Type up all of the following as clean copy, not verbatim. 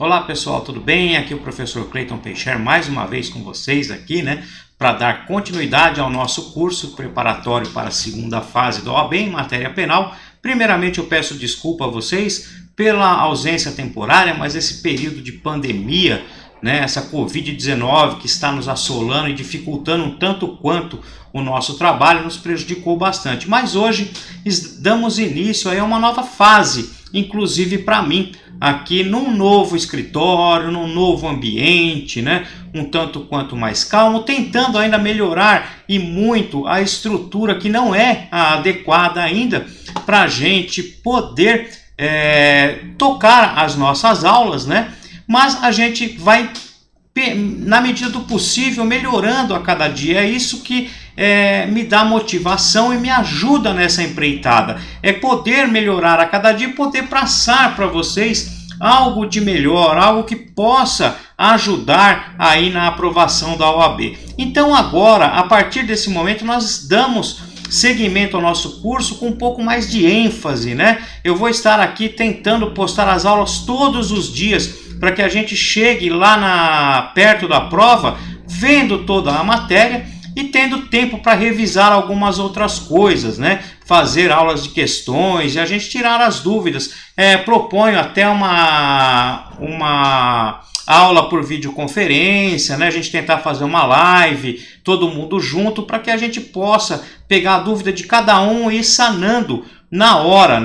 Olá pessoal, tudo bem? Aqui é o professor Cleiton Peixer mais uma vez com vocês aqui, para dar continuidade ao nosso curso preparatório para a segunda fase da OAB em matéria penal. Primeiramente eu peço desculpa a vocês pela ausência temporária, mas esse período de pandemia, essa Covid-19 que está nos assolando e dificultando um tanto quanto o nosso trabalho, nos prejudicou bastante. Mas hoje damos início a uma nova fase, inclusive para mim, aqui num novo escritório, num novo ambiente, um tanto quanto mais calmo, tentando ainda melhorar e muito a estrutura que não é adequada ainda para a gente poder tocar as nossas aulas, mas a gente vai, na medida do possível, melhorando a cada dia. É isso que me dá motivação e me ajuda nessa empreitada. É poder melhorar a cada dia e poder passar para vocês algo de melhor, algo que possa ajudar aí na aprovação da OAB. Então agora, a partir desse momento, nós damos seguimento ao nosso curso com um pouco mais de ênfase, Eu vou estar aqui tentando postar as aulas todos os dias para que a gente chegue lá perto da prova, vendo toda a matéria e tendo tempo para revisar algumas outras coisas, Fazer aulas de questões e a gente tirar as dúvidas. Proponho até uma aula por videoconferência, A gente tentar fazer uma live, todo mundo junto, para que a gente possa pegar a dúvida de cada um e ir sanando na hora,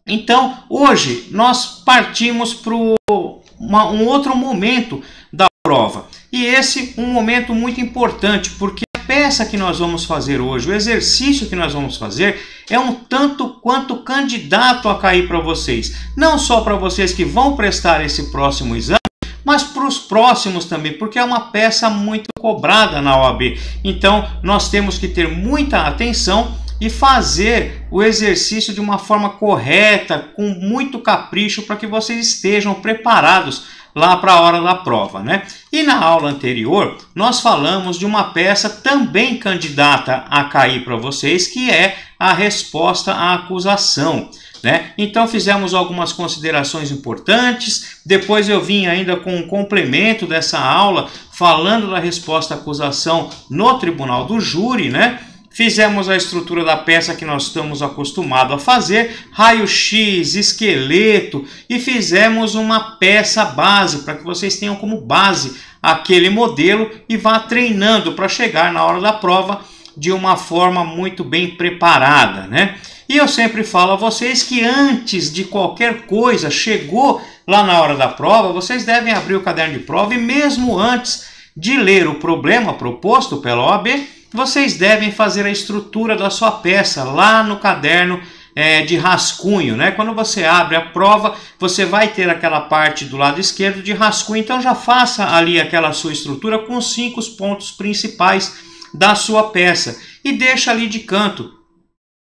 Então, hoje nós partimos para um outro momento da prova. E esse um momento muito importante, porque a peça que nós vamos fazer hoje, o exercício que nós vamos fazer, é um tanto quanto candidato a cair para vocês. Não só para vocês que vão prestar esse próximo exame, mas para os próximos também, porque é uma peça muito cobrada na OAB. Então, nós temos que ter muita atenção e fazer o exercício de uma forma correta, com muito capricho, para que vocês estejam preparados lá para a hora da prova, E na aula anterior, nós falamos de uma peça também candidata a cair para vocês, que é a resposta à acusação, Então fizemos algumas considerações importantes, depois eu vim ainda com um complemento dessa aula, falando da resposta à acusação no tribunal do júri, Fizemos a estrutura da peça que nós estamos acostumados a fazer, raio-x, esqueleto, e fizemos uma peça base, para que vocês tenham como base aquele modelo e vá treinando para chegar na hora da prova de uma forma muito bem preparada, E eu sempre falo a vocês que antes de qualquer coisa, chegou lá na hora da prova, vocês devem abrir o caderno de prova e mesmo antes de ler o problema proposto pela OAB, vocês devem fazer a estrutura da sua peça lá no caderno de rascunho, Quando você abre a prova, você vai ter aquela parte do lado esquerdo de rascunho, então já faça ali aquela sua estrutura com os 5 pontos principais da sua peça e deixa ali de canto.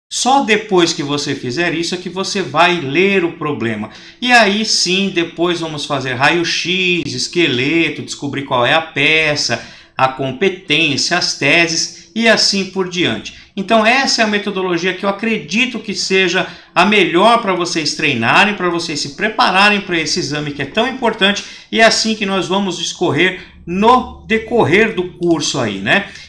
Só depois que você fizer isso é que você vai ler o problema. E aí sim, depois vamos fazer raio-x, esqueleto, descobrir qual é a peça, a competência, as teses e assim por diante. Então essa é a metodologia que eu acredito que seja a melhor para vocês treinarem, para vocês se prepararem para esse exame que é tão importante, e é assim que nós vamos discorrer no decorrer do curso aí,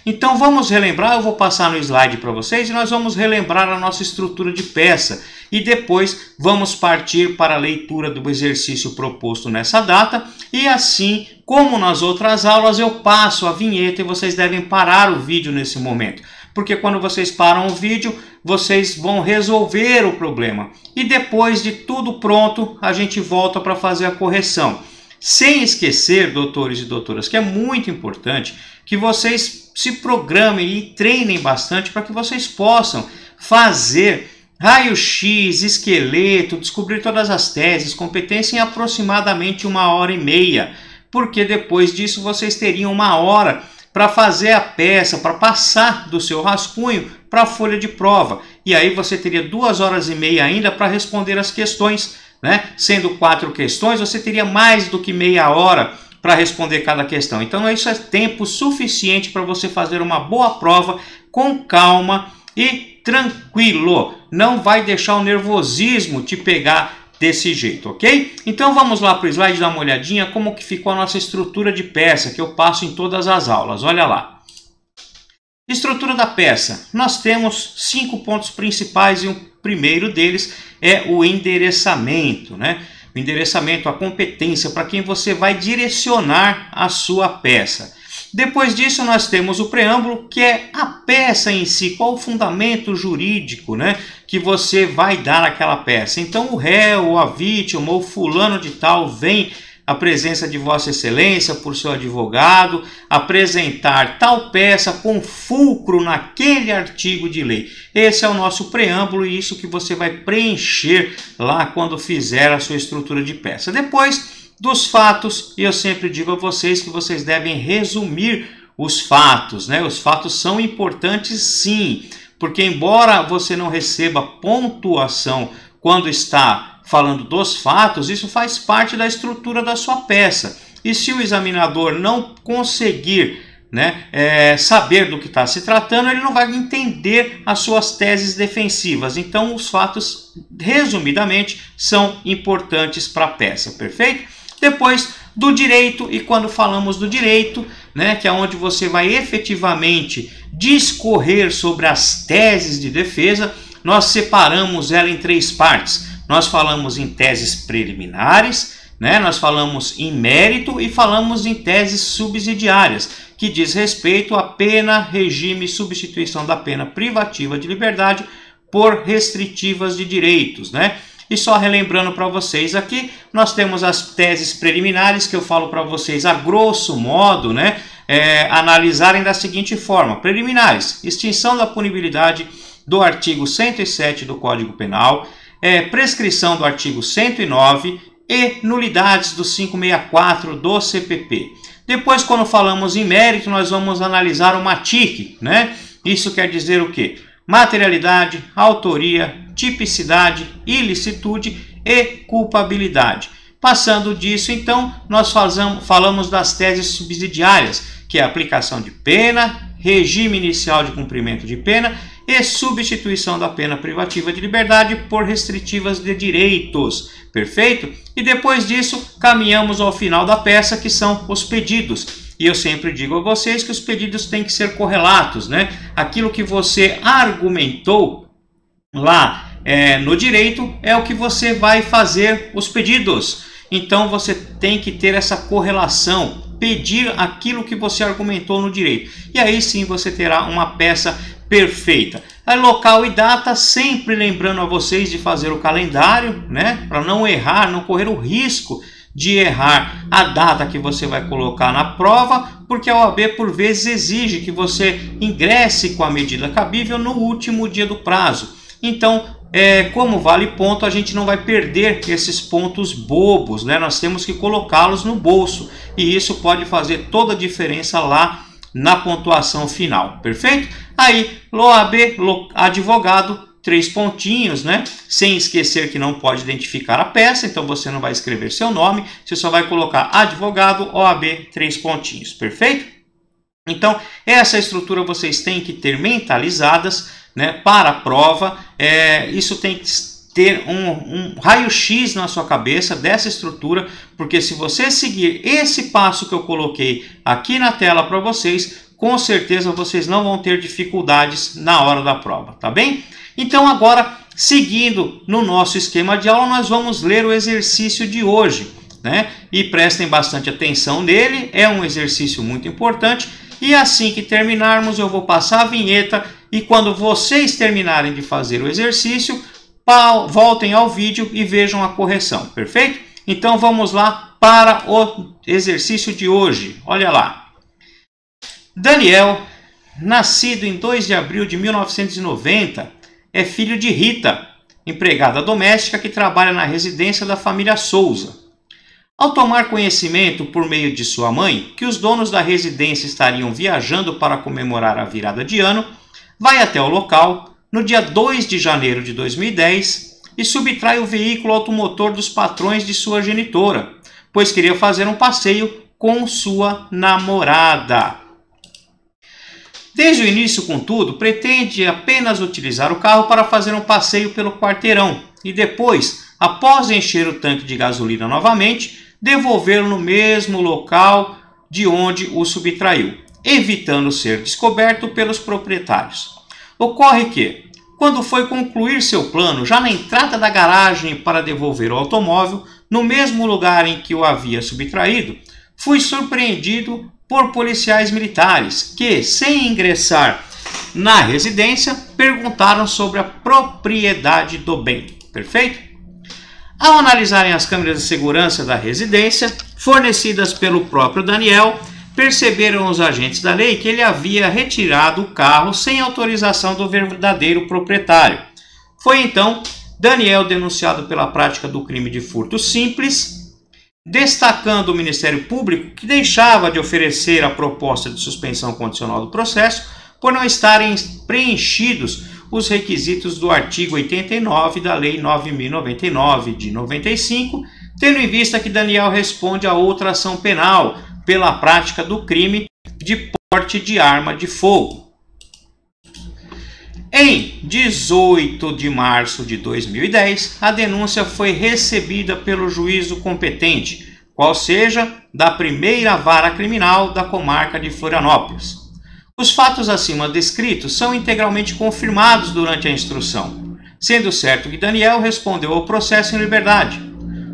Então vamos relembrar, eu vou passar no slide para vocês e nós vamos relembrar a nossa estrutura de peça e depois vamos partir para a leitura do exercício proposto nessa data, e assim como nas outras aulas eu passo a vinheta e vocês devem parar o vídeo nesse momento, porque quando vocês param o vídeo, vocês vão resolver o problema e depois de tudo pronto, a gente volta para fazer a correção. Sem esquecer, doutores e doutoras, que é muito importante que vocês se programem e treinem bastante para que vocês possam fazer raio-x, esqueleto, descobrir todas as teses, competência em aproximadamente 1h30, porque depois disso vocês teriam 1 hora para fazer a peça, para passar do seu rascunho para a folha de prova. E aí você teria 2h30 ainda para responder as questões, Sendo 4 questões, você teria mais do que meia hora para responder cada questão. Então isso é tempo suficiente para você fazer uma boa prova com calma e tranquilo. Não vai deixar o nervosismo te pegar desse jeito, ok? Então vamos lá para o slide dar uma olhadinha como que ficou a nossa estrutura de peça, que eu passo em todas as aulas. Olha lá. Estrutura da peça. Nós temos 5 pontos principais e o primeiro deles é o endereçamento, né? O endereçamento, a competência para quem você vai direcionar a sua peça. Depois disso nós temos o preâmbulo, que é a peça em si, qual o fundamento jurídico, né, que você vai dar àquela peça. Então o réu, ou a vítima, ou fulano de tal vem à presença de Vossa Excelência por seu advogado apresentar tal peça com fulcro naquele artigo de lei. Esse é o nosso preâmbulo e isso que você vai preencher lá quando fizer a sua estrutura de peça. Depois dos fatos, e eu sempre digo a vocês que vocês devem resumir os fatos, né? Os fatos são importantes sim, porque embora você não receba pontuação quando está falando dos fatos, isso faz parte da estrutura da sua peça. E se o examinador não conseguir, né, saber do que está se tratando, ele não vai entender as suas teses defensivas. Então os fatos, resumidamente, são importantes para a peça, perfeito? Depois do direito, e quando falamos do direito, né, que é onde você vai efetivamente discorrer sobre as teses de defesa, nós separamos ela em 3 partes. Nós falamos em teses preliminares, né, nós falamos em mérito e falamos em teses subsidiárias, que diz respeito à pena, regime e substituição da pena privativa de liberdade por restritivas de direitos, né? E só relembrando para vocês aqui, nós temos as teses preliminares que eu falo para vocês a grosso modo, né, analisarem da seguinte forma. Preliminares: extinção da punibilidade do artigo 107 do Código Penal, prescrição do artigo 109 e nulidades do 564 do CPP. Depois, quando falamos em mérito, nós vamos analisar o MATIC, né? Isso quer dizer o quê? Materialidade, autoria, tipicidade, ilicitude e culpabilidade. Passando disso, então, nós falamos das teses subsidiárias, que é a aplicação de pena, regime inicial de cumprimento de pena e substituição da pena privativa de liberdade por restritivas de direitos. Perfeito? E depois disso, caminhamos ao final da peça, que são os pedidos. E eu sempre digo a vocês que os pedidos têm que ser correlatos, né? Aquilo que você argumentou lá no direito é o que você vai fazer os pedidos. Então você tem que ter essa correlação, pedir aquilo que você argumentou no direito. E aí sim você terá uma peça perfeita. Aí, local e data, sempre lembrando a vocês de fazer o calendário, né? Para não errar, não correr o risco de errar a data que você vai colocar na prova, porque a OAB por vezes exige que você ingresse com a medida cabível no último dia do prazo. Então, como vale ponto, a gente não vai perder esses pontos bobos, né? Nós temos que colocá-los no bolso e isso pode fazer toda a diferença lá na pontuação final, perfeito? Aí, OAB, advogado, 3 pontinhos, né? Sem esquecer que não pode identificar a peça, então você não vai escrever seu nome, você só vai colocar advogado, OAB, 3 pontinhos, perfeito? Então, essa estrutura vocês têm que ter mentalizadas, né, para a prova. Isso tem que ter um raio-x na sua cabeça dessa estrutura, porque se você seguir esse passo que eu coloquei aqui na tela para vocês, com certeza vocês não vão ter dificuldades na hora da prova, tá bem? Então agora, seguindo no nosso esquema de aula, nós vamos ler o exercício de hoje, né? E prestem bastante atenção nele, é um exercício muito importante. E assim que terminarmos, eu vou passar a vinheta e quando vocês terminarem de fazer o exercício, voltem ao vídeo e vejam a correção, perfeito? Então vamos lá para o exercício de hoje. Olha lá. Daniel, nascido em 2 de abril de 1990, é filho de Rita, empregada doméstica que trabalha na residência da família Souza. Ao tomar conhecimento por meio de sua mãe que os donos da residência estariam viajando para comemorar a virada de ano, vai até o local no dia 2 de janeiro de 2010 e subtrai o veículo automotor dos patrões de sua genitora, pois queria fazer um passeio com sua namorada. Desde o início, contudo, pretende apenas utilizar o carro para fazer um passeio pelo quarteirão e depois, após encher o tanque de gasolina novamente, devolvê-lo no mesmo local de onde o subtraiu, evitando ser descoberto pelos proprietários. Ocorre que, quando foi concluir seu plano, já na entrada da garagem para devolver o automóvel, no mesmo lugar em que o havia subtraído, fui surpreendido por policiais militares que, sem ingressar na residência, perguntaram sobre a propriedade do bem. Perfeito? Ao analisarem as câmeras de segurança da residência, fornecidas pelo próprio Daniel, perceberam os agentes da lei que ele havia retirado o carro sem autorização do verdadeiro proprietário. Foi então Daniel denunciado pela prática do crime de furto simples, destacando o Ministério Público que deixava de oferecer a proposta de suspensão condicional do processo por não estarem preenchidos os requisitos do artigo 89 da Lei 9.099 de 95, tendo em vista que Daniel responde a outra ação penal pela prática do crime de porte de arma de fogo. Em 18 de março de 2010, a denúncia foi recebida pelo juízo competente, qual seja da primeira vara criminal da comarca de Florianópolis. Os fatos acima descritos são integralmente confirmados durante a instrução, sendo certo que Daniel respondeu ao processo em liberdade.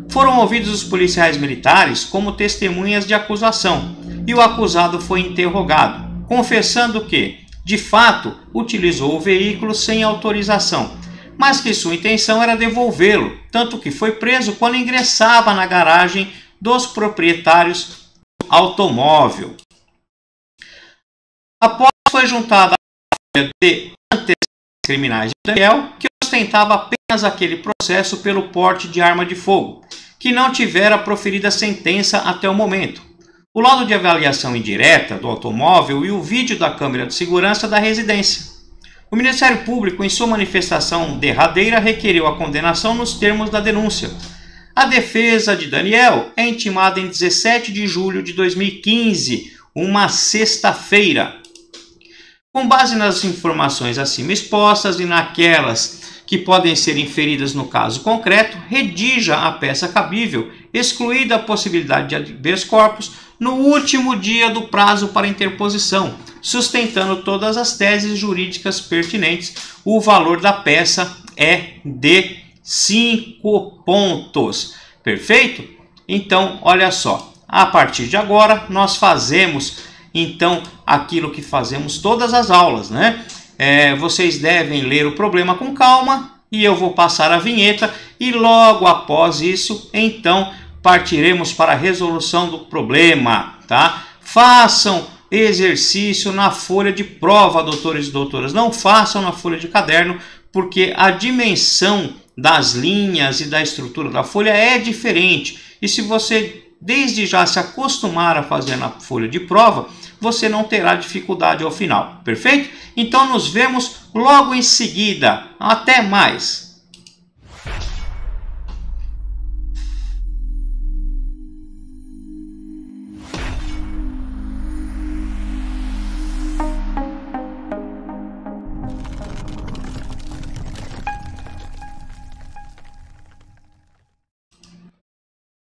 Foram ouvidos os policiais militares como testemunhas de acusação e o acusado foi interrogado, confessando que, de fato, utilizou o veículo sem autorização, mas que sua intenção era devolvê-lo, tanto que foi preso quando ingressava na garagem dos proprietários do automóvel. Após foi juntada a folha de antecedentes criminais de Daniel, que ostentava apenas aquele processo pelo porte de arma de fogo, que não tivera proferida sentença até o momento, o laudo de avaliação indireta do automóvel e o vídeo da câmera de segurança da residência. O Ministério Público, em sua manifestação derradeira, requeriu a condenação nos termos da denúncia. A defesa de Daniel é intimada em 17 de julho de 2015, uma sexta-feira. Com base nas informações acima expostas e naquelas que podem ser inferidas no caso concreto, redija a peça cabível, excluída a possibilidade de habeas corpus, no último dia do prazo para interposição, sustentando todas as teses jurídicas pertinentes. O valor da peça é de 5 pontos. Perfeito? Então, olha só, a partir de agora nós fazemos então aquilo que fazemos todas as aulas, né? Vocês devem ler o problema com calma e eu vou passar a vinheta e logo após isso, então, partiremos para a resolução do problema, tá? Façam exercício na folha de prova, doutores e doutoras. Não façam na folha de caderno, porque a dimensão das linhas e da estrutura da folha é diferente. E se você desde já se acostumar a fazer na folha de prova, você não terá dificuldade ao final, perfeito? Então nos vemos logo em seguida. Até mais!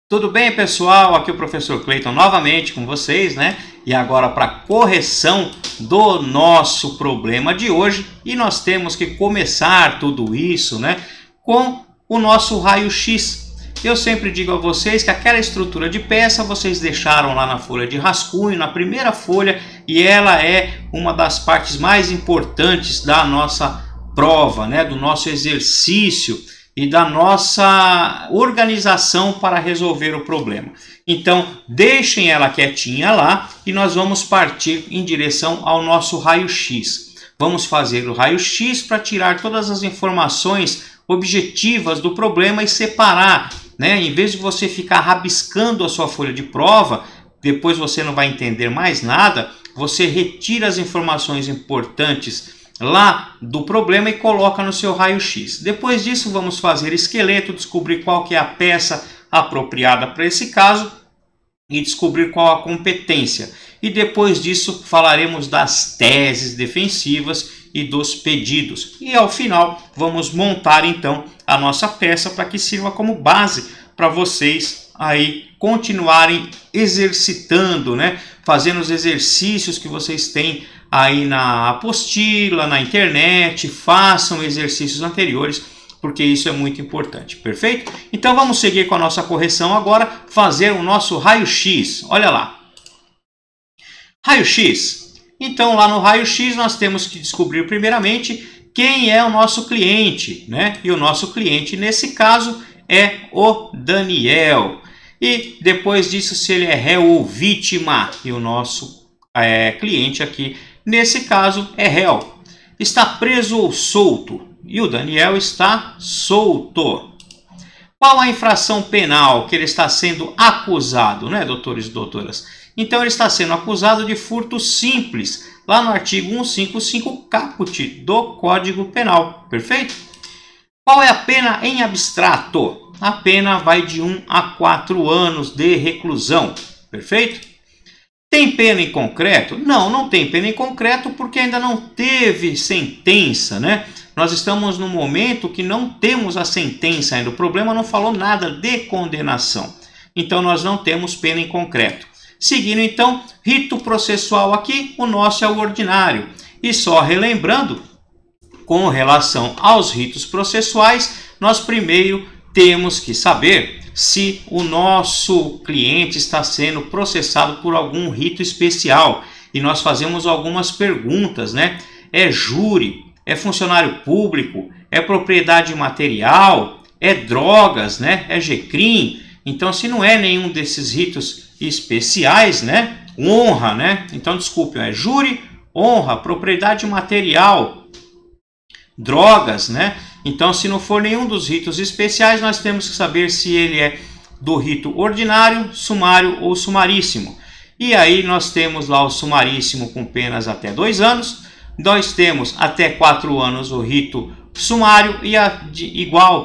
Tudo bem, pessoal? Aqui é o professor Clayton novamente com vocês, né? E agora para a correção do nosso problema de hoje. E nós temos que começar tudo isso, né, com o nosso raio-x. Eu sempre digo a vocês que aquela estrutura de peça vocês deixaram lá na folha de rascunho, na primeira folha, e ela é uma das partes mais importantes da nossa prova, né, do nosso exercício e da nossa organização para resolver o problema. Então, deixem ela quietinha lá e nós vamos partir em direção ao nosso raio-x. Vamos fazer o raio-x para tirar todas as informações objetivas do problema e separar, né? Em vez de você ficar rabiscando a sua folha de prova, depois você não vai entender mais nada, você retira as informações importantes lá do problema e coloca no seu raio-x. Depois disso vamos fazer esqueleto, descobrir qual que é a peça apropriada para esse caso e descobrir qual a competência. E depois disso falaremos das teses defensivas e dos pedidos. E ao final vamos montar então a nossa peça para que sirva como base para vocês aí continuarem exercitando, né? Fazendo os exercícios que vocês têm aí na apostila, na internet, façam exercícios anteriores, porque isso é muito importante, perfeito? Então vamos seguir com a nossa correção agora, fazer o nosso raio-x. Olha lá. Raio-x. Então lá no raio-x nós temos que descobrir primeiramente quem é o nosso cliente, né? E o nosso cliente nesse caso é o Daniel. E depois disso se ele é réu ou vítima. E o nosso cliente aqui nesse caso é réu. Está preso ou solto? E o Daniel está solto. Qual a infração penal que ele está sendo acusado, né, doutores e doutoras? Então ele está sendo acusado de furto simples, lá no artigo 155 caput do Código Penal, perfeito? Qual é a pena em abstrato? A pena vai de 1 a 4 anos de reclusão, perfeito? Tem pena em concreto? Não, não tem pena em concreto porque ainda não teve sentença, né? Nós estamos no momento que não temos a sentença ainda. O problema não falou nada de condenação. Então nós não temos pena em concreto. Seguindo então, rito processual aqui, o nosso é o ordinário. E só relembrando, com relação aos ritos processuais, nós primeiro temos que saber se o nosso cliente está sendo processado por algum rito especial. E nós fazemos algumas perguntas, né? É júri? É funcionário público? É propriedade material? É drogas, né? É G-Crim? Então, se não é nenhum desses ritos especiais, né? Honra, né? Então, desculpe, é júri, honra, propriedade material, drogas, né? Então, se não for nenhum dos ritos especiais, nós temos que saber se ele é do rito ordinário, sumário ou sumaríssimo. E aí nós temos lá o sumaríssimo com penas até 2 anos. Nós temos até 4 anos o rito sumário e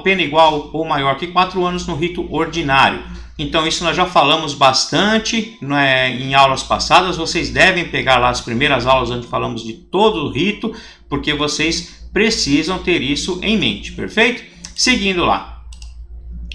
pena igual ou maior que 4 anos no rito ordinário. Então isso nós já falamos bastante, né, em aulas passadas. Vocês devem pegar lá as primeiras aulas onde falamos de todo o rito, porque vocês precisam ter isso em mente, perfeito? Seguindo lá.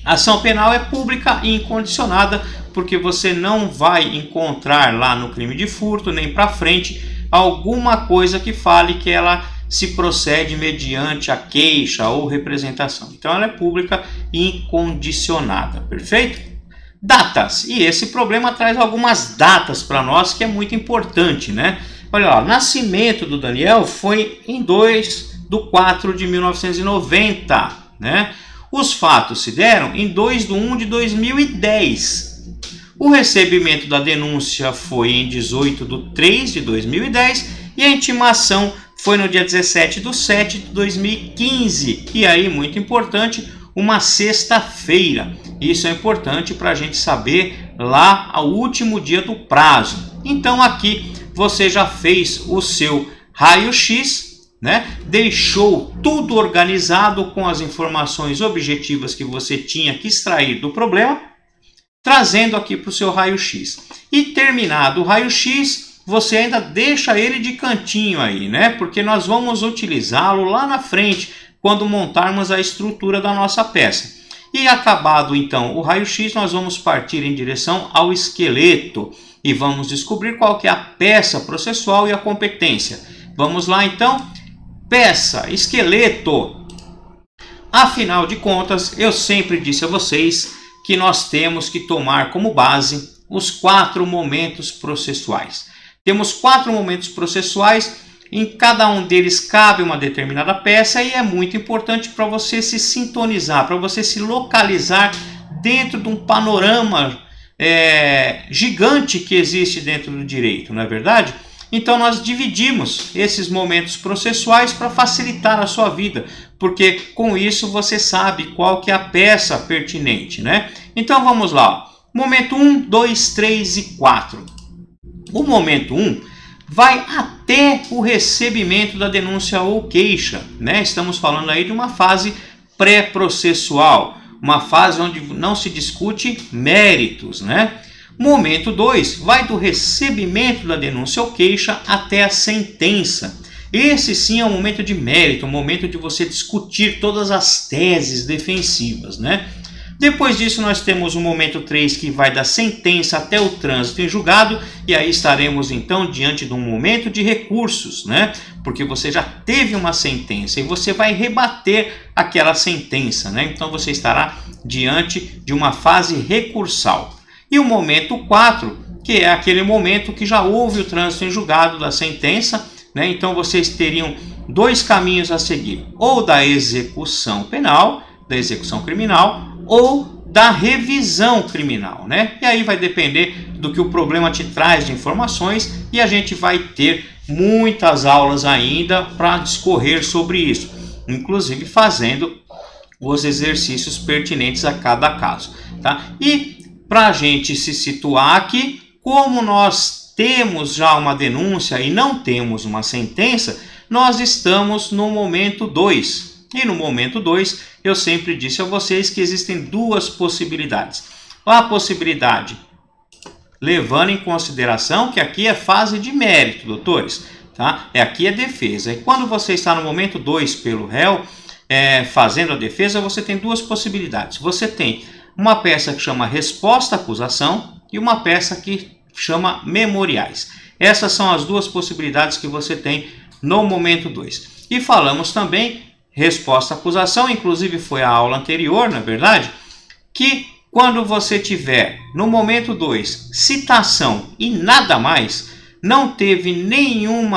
A ação penal é pública e incondicionada, porque você não vai encontrar lá no crime de furto, nem para frente, alguma coisa que fale que ela se procede mediante a queixa ou representação. Então ela é pública e incondicionada, perfeito? Datas, e esse problema traz algumas datas para nós que é muito importante, né? Olha lá, o nascimento do Daniel foi em 2/4/1990, né? Os fatos se deram em 2/1/2010. O recebimento da denúncia foi em 18/3/2010 e a intimação foi no dia 17/7/2015. E aí, muito importante, uma sexta-feira. Isso é importante para a gente saber lá ao último dia do prazo. Então aqui você já fez o seu raio-x, né? Deixou tudo organizado com as informações objetivas que você tinha que extrair do problema, trazendo aqui para o seu raio-x. E terminado o raio-x, você ainda deixa ele de cantinho aí, né? Porque nós vamos utilizá-lo lá na frente, quando montarmos a estrutura da nossa peça. E acabado então o raio-x, nós vamos partir em direção ao esqueleto e vamos descobrir qual que é a peça processual e a competência. Vamos lá então, peça, esqueleto. Afinal de contas, eu sempre disse a vocês que nós temos que tomar como base os 4 momentos processuais. Temos 4 momentos processuais. Em cada um deles cabe uma determinada peça e é muito importante para você se sintonizar, para você se localizar dentro de um panorama gigante que existe dentro do direito, não é verdade? Então nós dividimos esses momentos processuais para facilitar a sua vida, porque com isso você sabe qual que é a peça pertinente, né? Então vamos lá, momento 1, 2, 3 e 4. O momento 1 vai até o recebimento da denúncia ou queixa, né? Estamos falando aí de uma fase pré-processual, uma fase onde não se discute méritos, né? Momento 2 vai do recebimento da denúncia ou queixa até a sentença. Esse sim é um momento de mérito, um momento de você discutir todas as teses defensivas, né? Depois disso nós temos o momento 3 que vai da sentença até o trânsito em julgado, e aí estaremos então diante de um momento de recursos, né? Porque você já teve uma sentença e você vai rebater aquela sentença, né? Então você estará diante de uma fase recursal. E o momento 4, que é aquele momento que já houve o trânsito em julgado da sentença, né? Então vocês teriam dois caminhos a seguir, ou da execução penal, da execução criminal, ou da revisão criminal, né? E aí vai depender do que o problema te traz de informações, e a gente vai ter muitas aulas ainda para discorrer sobre isso, inclusive fazendo os exercícios pertinentes a cada caso, tá? E para a gente se situar aqui, como nós temos já uma denúncia e não temos uma sentença, nós estamos no momento 2. E no momento 2, eu sempre disse a vocês que existem duas possibilidades. A possibilidade, levando em consideração que aqui é fase de mérito, doutores, tá? Aqui é defesa. E quando você está no momento 2 pelo réu, fazendo a defesa, você tem duas possibilidades. Você tem uma peça que chama resposta à acusação e uma peça que chama memoriais. Essas são as duas possibilidades que você tem no momento 2. E falamos também resposta à acusação, inclusive foi a aula anterior, na verdade, que quando você tiver no momento 2 citação e nada mais, não teve nenhum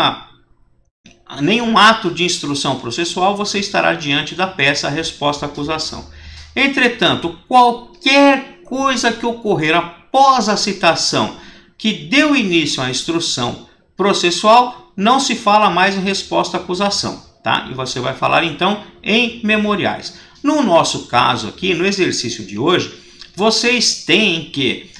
ato de instrução processual, você estará diante da peça resposta à acusação. Entretanto, qualquer coisa que ocorrer após a citação que deu início à instrução processual, não se fala mais em resposta à acusação, tá? E você vai falar então em memoriais. No nosso caso aqui, no exercício de hoje, vocês têm que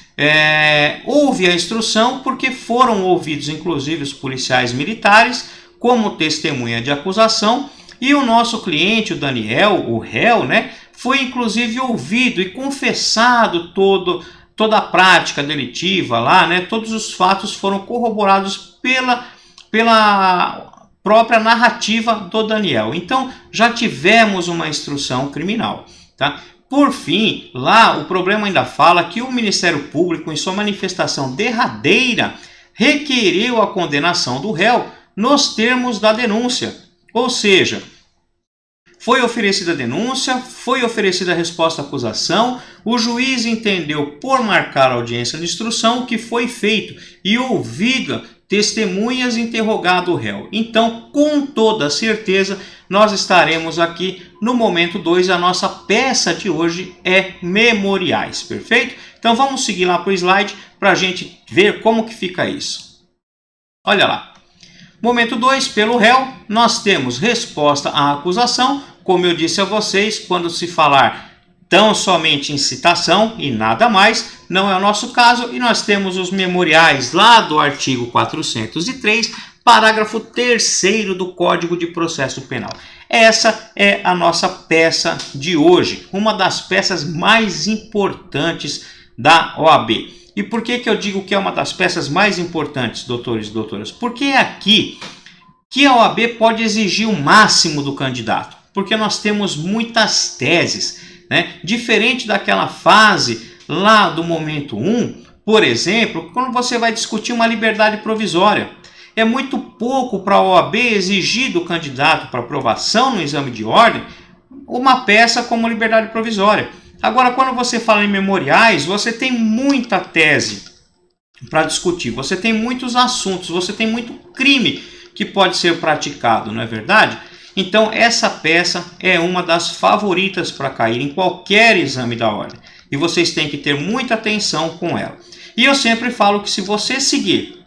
ouvir a instrução, porque foram ouvidos inclusive os policiais militares como testemunha de acusação, e o nosso cliente, o Daniel, o réu, né, foi inclusive ouvido e confessado toda a prática delitiva lá, né? Todos os fatos foram corroborados pela própria narrativa do Daniel. Então, já tivemos uma instrução criminal, tá? Por fim, lá o problema ainda fala que o Ministério Público, em sua manifestação derradeira, requeriu a condenação do réu nos termos da denúncia. Ou seja, foi oferecida a denúncia, foi oferecida a resposta à acusação, o juiz entendeu por marcar a audiência de instrução o que foi feito e ouvida testemunhas, interrogado o réu. Então, com toda certeza, nós estaremos aqui no momento 2, a nossa peça de hoje é memoriais, perfeito? Então vamos seguir lá para o slide para a gente ver como que fica isso. Olha lá. Momento 2, pelo réu, nós temos resposta à acusação. Como eu disse a vocês, quando se falar tão somente em citação e nada mais, não é o nosso caso, e nós temos os memoriais lá do artigo 403, parágrafo 3º do Código de Processo Penal. Essa é a nossa peça de hoje, uma das peças mais importantes da OAB. E por que eu digo que é uma das peças mais importantes, doutores e doutoras? Porque é aqui que a OAB pode exigir o máximo do candidato, porque nós temos muitas teses, né? Diferente daquela fase lá do momento 1, por exemplo, quando você vai discutir uma liberdade provisória. É muito pouco para a OAB exigir do candidato para aprovação no exame de ordem uma peça como liberdade provisória. Agora, quando você fala em memoriais, você tem muita tese para discutir, você tem muitos assuntos, você tem muito crime que pode ser praticado, não é verdade? Então, essa peça é uma das favoritas para cair em qualquer exame da ordem. E vocês têm que ter muita atenção com ela. E eu sempre falo que se você seguir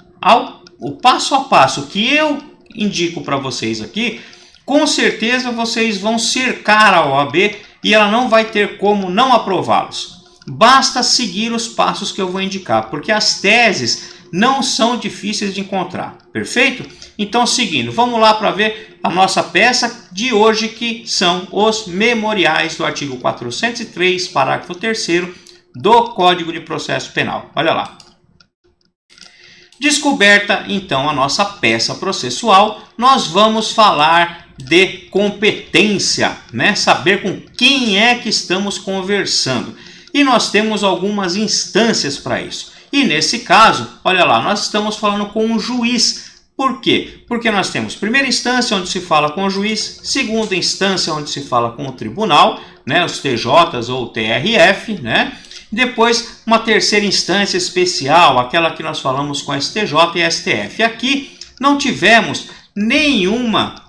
o passo a passo que eu indico para vocês aqui, com certeza vocês vão cercar a OAB e ela não vai ter como não aprová-los. Basta seguir os passos que eu vou indicar, porque as teses não são difíceis de encontrar, perfeito? Então, seguindo, vamos lá para ver a nossa peça de hoje, que são os memoriais do artigo 403, parágrafo 3º do Código de Processo Penal. Olha lá. Descoberta, então, a nossa peça processual, nós vamos falar de competência, né? Saber com quem é que estamos conversando. E nós temos algumas instâncias para isso. E nesse caso, olha lá, nós estamos falando com um juiz. Por quê? Porque nós temos primeira instância, onde se fala com o juiz, segunda instância, onde se fala com o tribunal, né? Os TJs ou TRF, né? Depois, uma terceira instância especial, aquela que nós falamos com STJ e STF. Aqui não tivemos nenhuma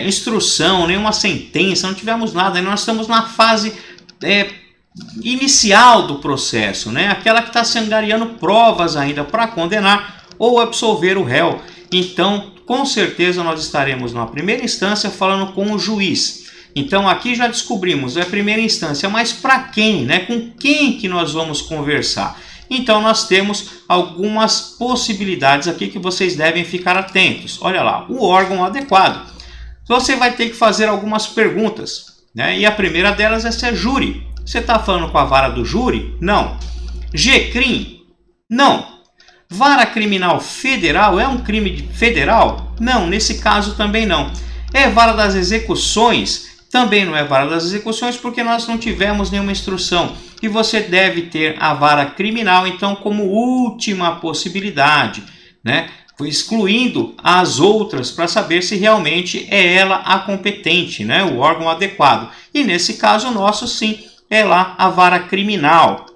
instrução, nenhuma sentença, não tivemos nada. Nós estamos na fase inicial do processo, né? Aquela que está se angariando provas ainda para condenar ou absolver o réu. Então, com certeza, nós estaremos na primeira instância falando com o juiz. Então aqui já descobrimos a primeira instância, mas para quem, né? Com quem que nós vamos conversar? Então nós temos algumas possibilidades aqui que vocês devem ficar atentos. Olha lá, o órgão adequado. Você vai ter que fazer algumas perguntas, né? E a primeira delas é se é júri. Você está falando com a vara do júri? Não. GCRIM? Não. Vara criminal federal? É um crime federal? Não, nesse caso também não. É vara das execuções? Também não é vara das execuções porque nós não tivemos nenhuma instrução. E você deve ter a vara criminal, então, como última possibilidade, né? Excluindo as outras para saber se realmente é ela a competente, né? O órgão adequado. E nesse caso nosso, sim, é lá a vara criminal.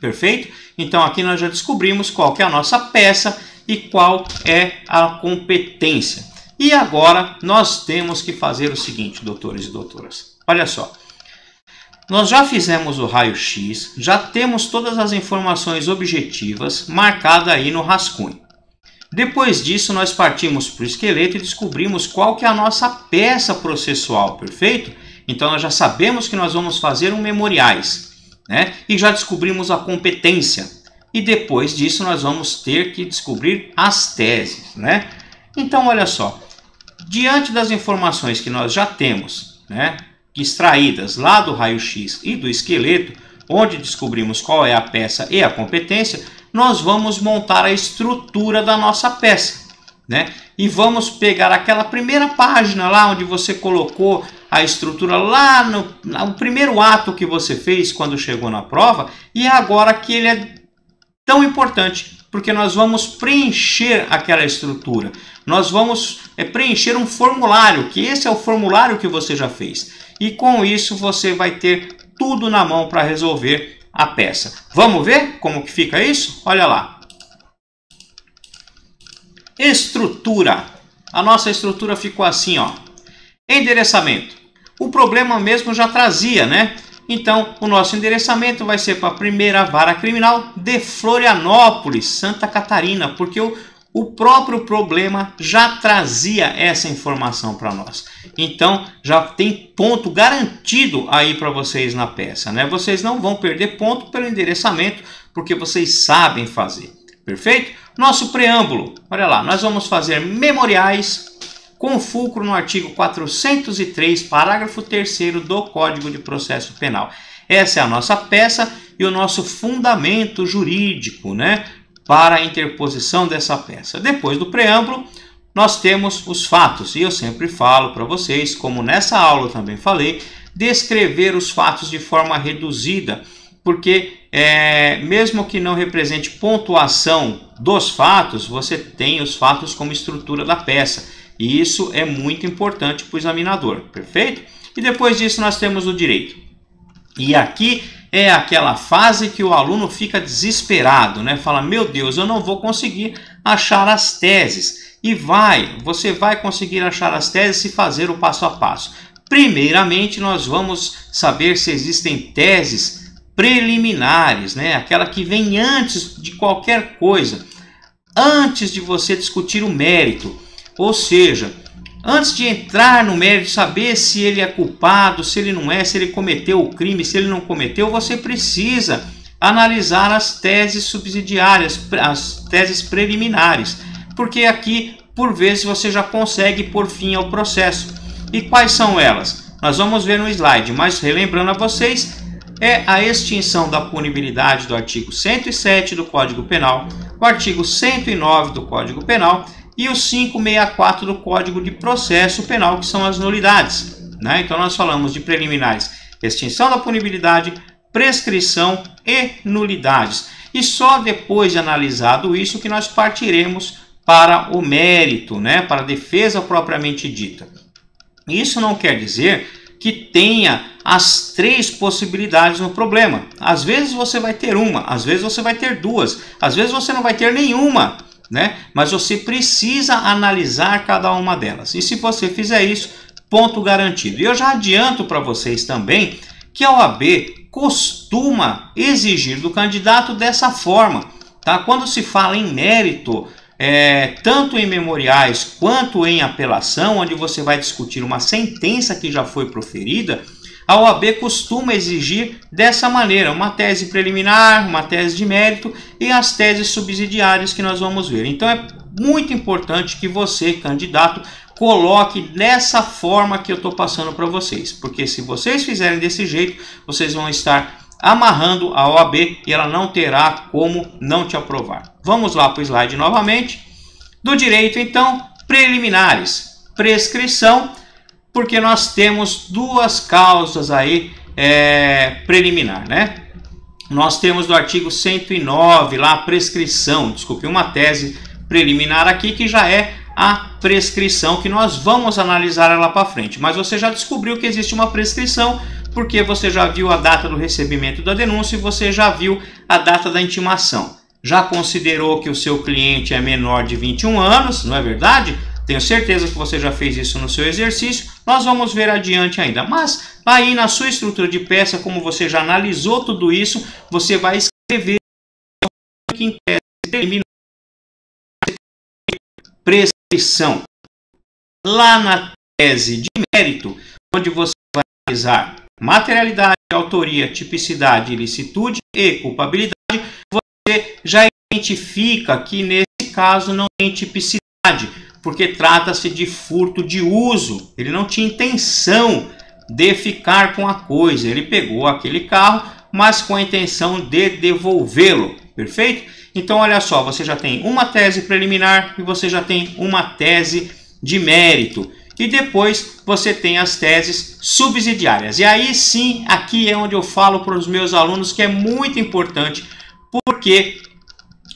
Perfeito? Então aqui nós já descobrimos qual que é a nossa peça e qual é a competência. E agora nós temos que fazer o seguinte, doutores e doutoras. Olha só. Nós já fizemos o raio-x, já temos todas as informações objetivas marcadas aí no rascunho. Depois disso, nós partimos para o esqueleto e descobrimos qual que é a nossa peça processual, perfeito? Então nós já sabemos que nós vamos fazer um memoriais, né? E já descobrimos a competência. E depois disso nós vamos ter que descobrir as teses, né? Então olha só. Diante das informações que nós já temos, né, extraídas lá do raio-x e do esqueleto, onde descobrimos qual é a peça e a competência, nós vamos montar a estrutura da nossa peça, né? E vamos pegar aquela primeira página lá onde você colocou a estrutura lá no primeiro ato que você fez quando chegou na prova, e agora que ele é tão importante, porque nós vamos preencher aquela estrutura. Nós vamos preencher um formulário, que esse é o formulário que você já fez. E com isso você vai ter tudo na mão para resolver a peça. Vamos ver como que fica isso? Olha lá. Estrutura. A nossa estrutura ficou assim, ó. Endereçamento. O problema mesmo já trazia, né? Então, o nosso endereçamento vai ser para a primeira vara criminal de Florianópolis, Santa Catarina, porque o próprio problema já trazia essa informação para nós. Então, já tem ponto garantido aí para vocês na peça, né? Vocês não vão perder ponto pelo endereçamento, porque vocês sabem fazer. Perfeito? Nosso preâmbulo. Olha lá, nós vamos fazer memoriais com fulcro no artigo 403, parágrafo 3º do Código de Processo Penal. Essa é a nossa peça e o nosso fundamento jurídico, né, para a interposição dessa peça. Depois do preâmbulo, nós temos os fatos. E eu sempre falo para vocês, como nessa aula eu também falei, descrever os fatos de forma reduzida, porque mesmo que não represente pontuação dos fatos, você tem os fatos como estrutura da peça. E isso é muito importante para o examinador, perfeito? E depois disso nós temos o direito. E aqui é aquela fase que o aluno fica desesperado, né? Fala, meu Deus, eu não vou conseguir achar as teses. E você vai conseguir achar as teses e fazer o passo a passo. Primeiramente, nós vamos saber se existem teses preliminares, né? Aquela que vem antes de qualquer coisa, antes de você discutir o mérito. Ou seja, antes de entrar no mérito, saber se ele é culpado, se ele não é, se ele cometeu o crime, se ele não cometeu, você precisa analisar as teses subsidiárias, as teses preliminares, porque aqui, por vezes, você já consegue pôr fim ao processo. E quais são elas? Nós vamos ver no slide, mas relembrando a vocês, é a extinção da punibilidade do artigo 107 do Código Penal, o artigo 109 do Código Penal e o 564 do Código de Processo Penal, que são as nulidades, né? Então nós falamos de preliminares, extinção da punibilidade, prescrição e nulidades. E só depois de analisado isso que nós partiremos para o mérito, né? Para a defesa propriamente dita. Isso não quer dizer que tenha as três possibilidades no problema. Às vezes você vai ter uma, às vezes você vai ter duas, às vezes você não vai ter nenhuma, né? Mas você precisa analisar cada uma delas. E se você fizer isso, ponto garantido. E eu já adianto para vocês também que a OAB costuma exigir do candidato dessa forma, tá? Quando se fala em mérito, tanto em memoriais quanto em apelação, onde você vai discutir uma sentença que já foi proferida, a OAB costuma exigir dessa maneira, uma tese preliminar, uma tese de mérito e as teses subsidiárias que nós vamos ver. Então é muito importante que você, candidato, coloque dessa forma que eu estou passando para vocês, porque se vocês fizerem desse jeito, vocês vão estar amarrando a OAB e ela não terá como não te aprovar. Vamos lá para o slide novamente. Do direito, então, preliminares, prescrição, porque nós temos duas causas aí preliminar, né? Nós temos do artigo 109 lá a prescrição, desculpe, uma tese preliminar aqui que já é a prescrição, que nós vamos analisar ela para frente. Mas você já descobriu que existe uma prescrição, porque você já viu a data do recebimento da denúncia e você já viu a data da intimação. Já considerou que o seu cliente é menor de 21 anos, não é verdade? Tenho certeza que você já fez isso no seu exercício. Nós vamos ver adiante ainda. Mas aí na sua estrutura de peça, como você já analisou tudo isso, você vai escrever que em tese termina prescrição. Lá na tese de mérito, onde você vai analisar materialidade, autoria, tipicidade, ilicitude e culpabilidade, você já identifica que nesse caso não tem tipicidade, porque trata-se de furto de uso. Ele não tinha intenção de ficar com a coisa, ele pegou aquele carro, mas com a intenção de devolvê-lo, perfeito? Então olha só, você já tem uma tese preliminar e você já tem uma tese de mérito. E depois você tem as teses subsidiárias. E aí sim, aqui é onde eu falo para os meus alunos que é muito importante, porque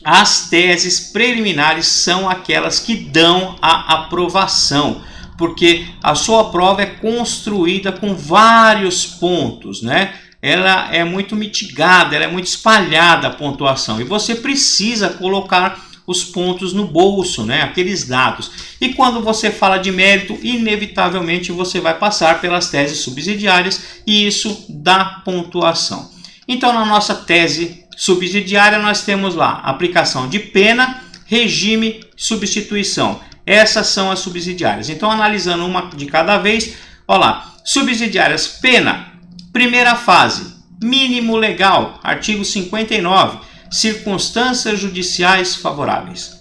as teses preliminares são aquelas que dão a aprovação, porque a sua prova é construída com vários pontos, né? Ela é muito mitigada, ela é muito espalhada a pontuação, e você precisa colocar os pontos no bolso, né? Aqueles dados. E quando você fala de mérito, inevitavelmente você vai passar pelas teses subsidiárias e isso dá pontuação. Então, na nossa tese subsidiária, nós temos lá aplicação de pena, regime, substituição. Essas são as subsidiárias. Então, analisando uma de cada vez, olha lá, subsidiárias, pena, primeira fase, mínimo legal, artigo 59, circunstâncias judiciais favoráveis.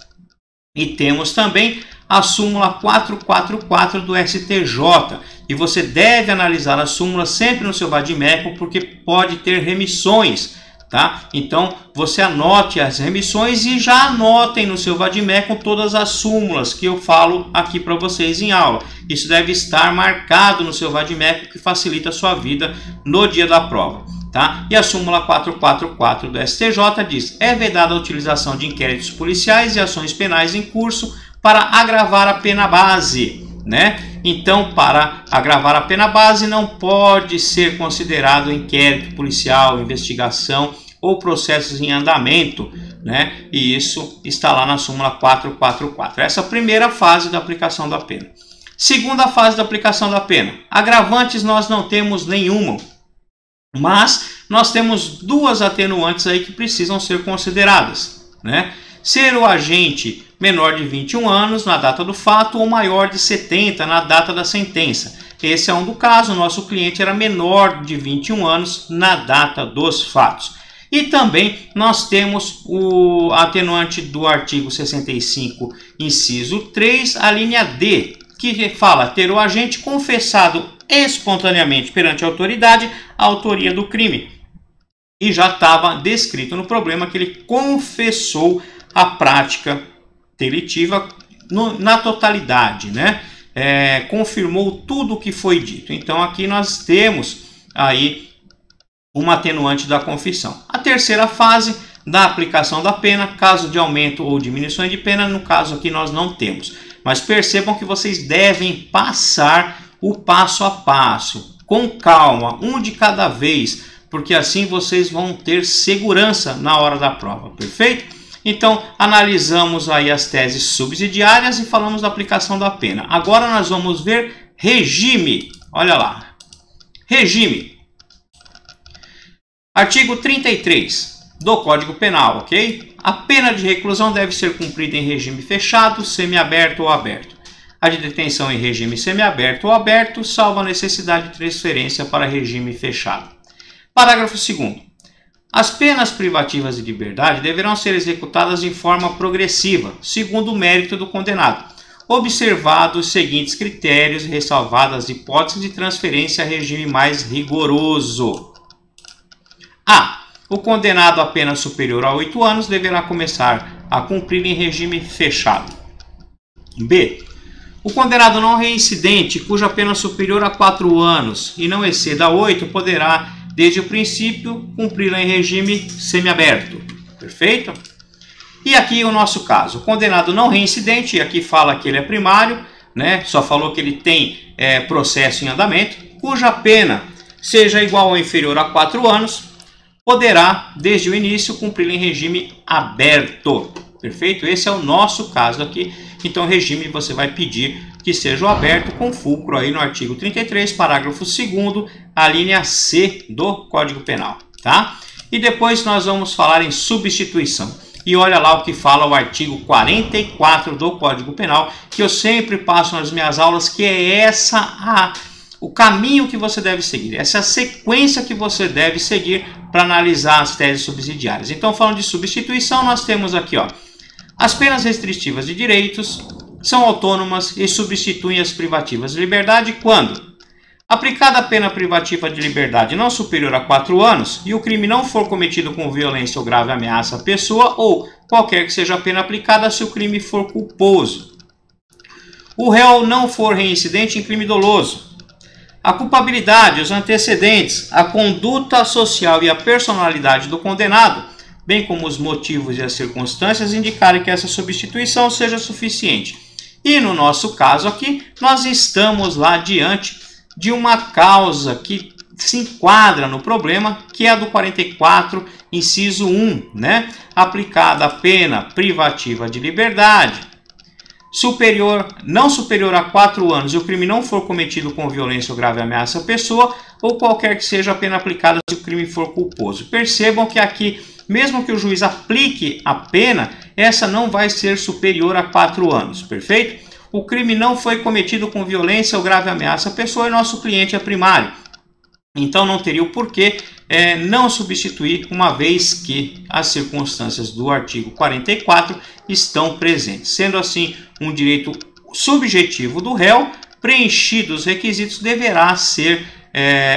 E temos também a súmula 444 do STJ. E você deve analisar a súmula sempre no seu vadimeco, porque pode ter remissões, tá? Então, você anote as remissões e já anotem no seu vadimeco todas as súmulas que eu falo aqui para vocês em aula. Isso deve estar marcado no seu vadimeco, que facilita a sua vida no dia da prova, tá? E a súmula 444 do STJ diz: é vedada a utilização de inquéritos policiais e ações penais em curso para agravar a pena base, né? Então, para agravar a pena base, não pode ser considerado inquérito policial, investigação ou processos em andamento, né? E isso está lá na súmula 444. Essa é a primeira fase da aplicação da pena. Segunda fase da aplicação da pena. Agravantes nós não temos nenhuma, mas nós temos duas atenuantes aí que precisam ser consideradas, né? Ser o agente menor de 21 anos na data do fato ou maior de 70 na data da sentença. Esse é um do caso, o nosso cliente era menor de 21 anos na data dos fatos. E também nós temos o atenuante do artigo 65, inciso 3, a linha D, que fala ter o agente confessado espontaneamente perante a autoridade a autoria do crime. E já estava descrito no problema que ele confessou a prática delitiva na totalidade, né? Confirmou tudo o que foi dito. Então aqui nós temos aí uma atenuante da confissão. A terceira fase da aplicação da pena, caso de aumento ou diminuição de pena, no caso aqui nós não temos. Mas percebam que vocês devem passar o passo a passo, com calma, um de cada vez, porque assim vocês vão ter segurança na hora da prova, perfeito? Então, analisamos aí as teses subsidiárias e falamos da aplicação da pena. Agora nós vamos ver regime. Olha lá. Regime. Artigo 33 do Código Penal, ok? A pena de reclusão deve ser cumprida em regime fechado, semiaberto ou aberto. A de detenção em regime semiaberto ou aberto, salvo a necessidade de transferência para regime fechado. Parágrafo 2º. As penas privativas de liberdade deverão ser executadas em forma progressiva, segundo o mérito do condenado, observados os seguintes critérios e ressalvadas as hipóteses de transferência a regime mais rigoroso. A. O condenado a pena superior a 8 anos deverá começar a cumprir em regime fechado. B. O condenado não reincidente, cuja pena superior a 4 anos e não exceda 8, poderá, desde o princípio, cumpri-la em regime semiaberto. Perfeito? E aqui o nosso caso, o condenado não reincidente, e aqui fala que ele é primário, né? Só falou que ele tem processo em andamento, cuja pena seja igual ou inferior a 4 anos, poderá, desde o início, cumpri-la em regime aberto. Perfeito? Esse é o nosso caso aqui. Então, regime você vai pedir que seja o aberto com fulcro aí no artigo 33, parágrafo 2º, a linha C do Código Penal, tá? E depois nós vamos falar em substituição. E olha lá o que fala o artigo 44 do Código Penal, que eu sempre passo nas minhas aulas, que é o caminho que você deve seguir, essa é a sequência que você deve seguir para analisar as teses subsidiárias. Então, falando de substituição, nós temos aqui, ó, as penas restritivas de direitos são autônomas e substituem as privativas de liberdade quando aplicada a pena privativa de liberdade não superior a 4 anos e o crime não for cometido com violência ou grave ameaça à pessoa ou qualquer que seja a pena aplicada se o crime for culposo. O réu não for reincidente em crime doloso. A culpabilidade, os antecedentes, a conduta social e a personalidade do condenado, bem como os motivos e as circunstâncias, indicarem que essa substituição seja suficiente. E no nosso caso aqui, nós estamos lá diante de uma causa que se enquadra no problema, que é a do 44, inciso 1, né? Aplicada a pena privativa de liberdade, não superior a 4 anos e o crime não for cometido com violência ou grave ameaça à pessoa, ou qualquer que seja a pena aplicada se o crime for culposo. Percebam que aqui, mesmo que o juiz aplique a pena, essa não vai ser superior a 4 anos, perfeito? O crime não foi cometido com violência ou grave ameaça à pessoa e nosso cliente é primário. Então não teria o porquê não substituir, uma vez que as circunstâncias do artigo 44 estão presentes. Sendo assim, um direito subjetivo do réu, preenchidos os requisitos, deverá ser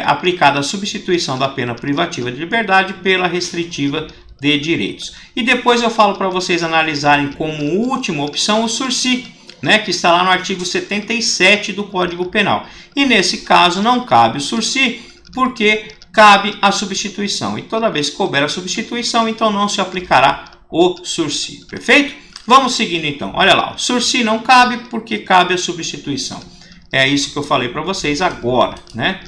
aplicada a substituição da pena privativa de liberdade pela restritiva de direitos. E depois eu falo para vocês analisarem como última opção o sursi, né, que está lá no artigo 77 do Código Penal. E nesse caso não cabe o sursi, porque cabe a substituição. E toda vez que couber a substituição, então não se aplicará o sursi. Perfeito? Vamos seguindo então. Olha lá, o sursi não cabe porque cabe a substituição. É isso que eu falei para vocês agora, né?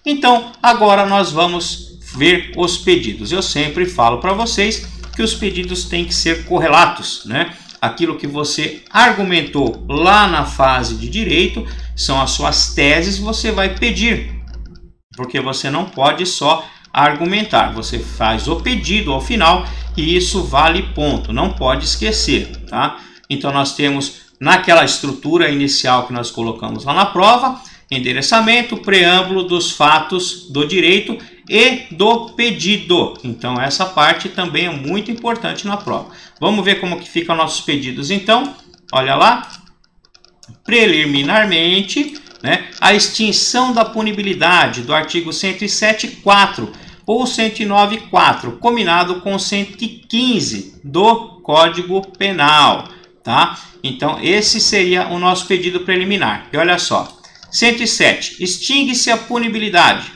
Então, agora nós vamos ver os pedidos. Eu sempre falo para vocês que os pedidos têm que ser correlatos, né? Aquilo que você argumentou lá na fase de direito são as suas teses, você vai pedir, porque você não pode só argumentar, você faz o pedido ao final e isso vale ponto, não pode esquecer, tá? Então nós temos naquela estrutura inicial que nós colocamos lá na prova, endereçamento, preâmbulo dos fatos do direito e do pedido. Então essa parte também é muito importante na prova. Vamos ver como que ficam nossos pedidos então. Olha lá. Preliminarmente, né, a extinção da punibilidade do artigo 107.4 ou 109.4, combinado com 115 do Código Penal, tá? Então, esse seria o nosso pedido preliminar. E olha só, 107. Extingue-se a punibilidade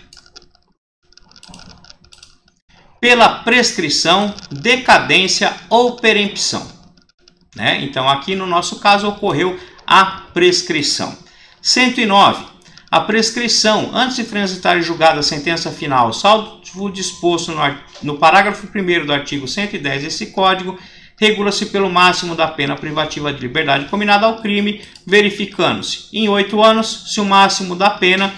pela prescrição, decadência ou perempção, né? Então, aqui no nosso caso ocorreu a prescrição. 109. A prescrição, antes de transitar em julgado a sentença final, salvo disposto no parágrafo 1º do artigo 110 desse Código, regula-se pelo máximo da pena privativa de liberdade combinada ao crime, verificando-se em 8 anos se o máximo da pena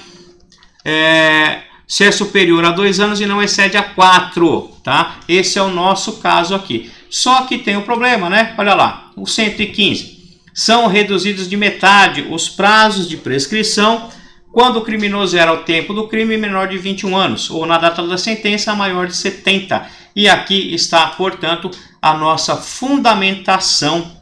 se é superior a 2 anos e não excede a 4, tá? Esse é o nosso caso aqui. Só que tem um problema, né? Olha lá, o 115. São reduzidos de metade os prazos de prescrição quando o criminoso era ao tempo do crime menor de 21 anos, ou na data da sentença maior de 70. E aqui está, portanto, a nossa fundamentação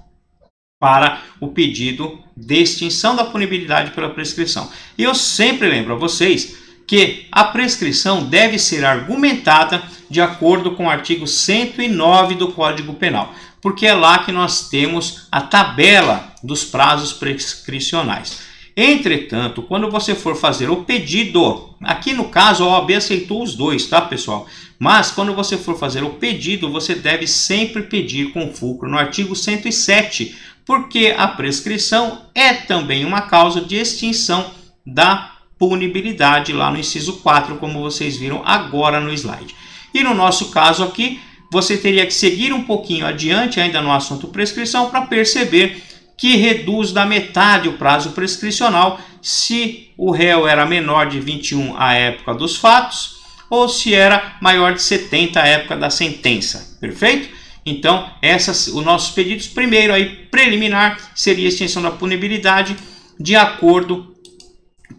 para o pedido de extinção da punibilidade pela prescrição. E eu sempre lembro a vocês que a prescrição deve ser argumentada de acordo com o artigo 109 do Código Penal, porque é lá que nós temos a tabela dos prazos prescricionais. Entretanto, quando você for fazer o pedido, aqui no caso a OAB aceitou os dois, tá, pessoal? Mas quando você for fazer o pedido, você deve sempre pedir com fulcro no artigo 107, porque a prescrição é também uma causa de extinção da punibilidade lá no inciso 4, como vocês viram agora no slide. E no nosso caso aqui, você teria que seguir um pouquinho adiante ainda no assunto prescrição para perceber que reduz da metade o prazo prescricional se o réu era menor de 21 à época dos fatos ou se era maior de 70 à época da sentença. Perfeito? Então, os nossos pedidos, primeiro aí, preliminar, seria a extinção da punibilidade de acordo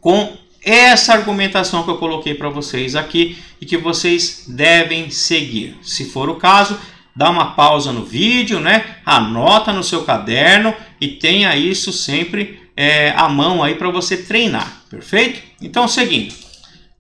com essa argumentação que eu coloquei para vocês aqui e que vocês devem seguir. Se for o caso, dá uma pausa no vídeo, né? Anota no seu caderno e tenha isso sempre à mão aí para você treinar, perfeito? Então, seguindo.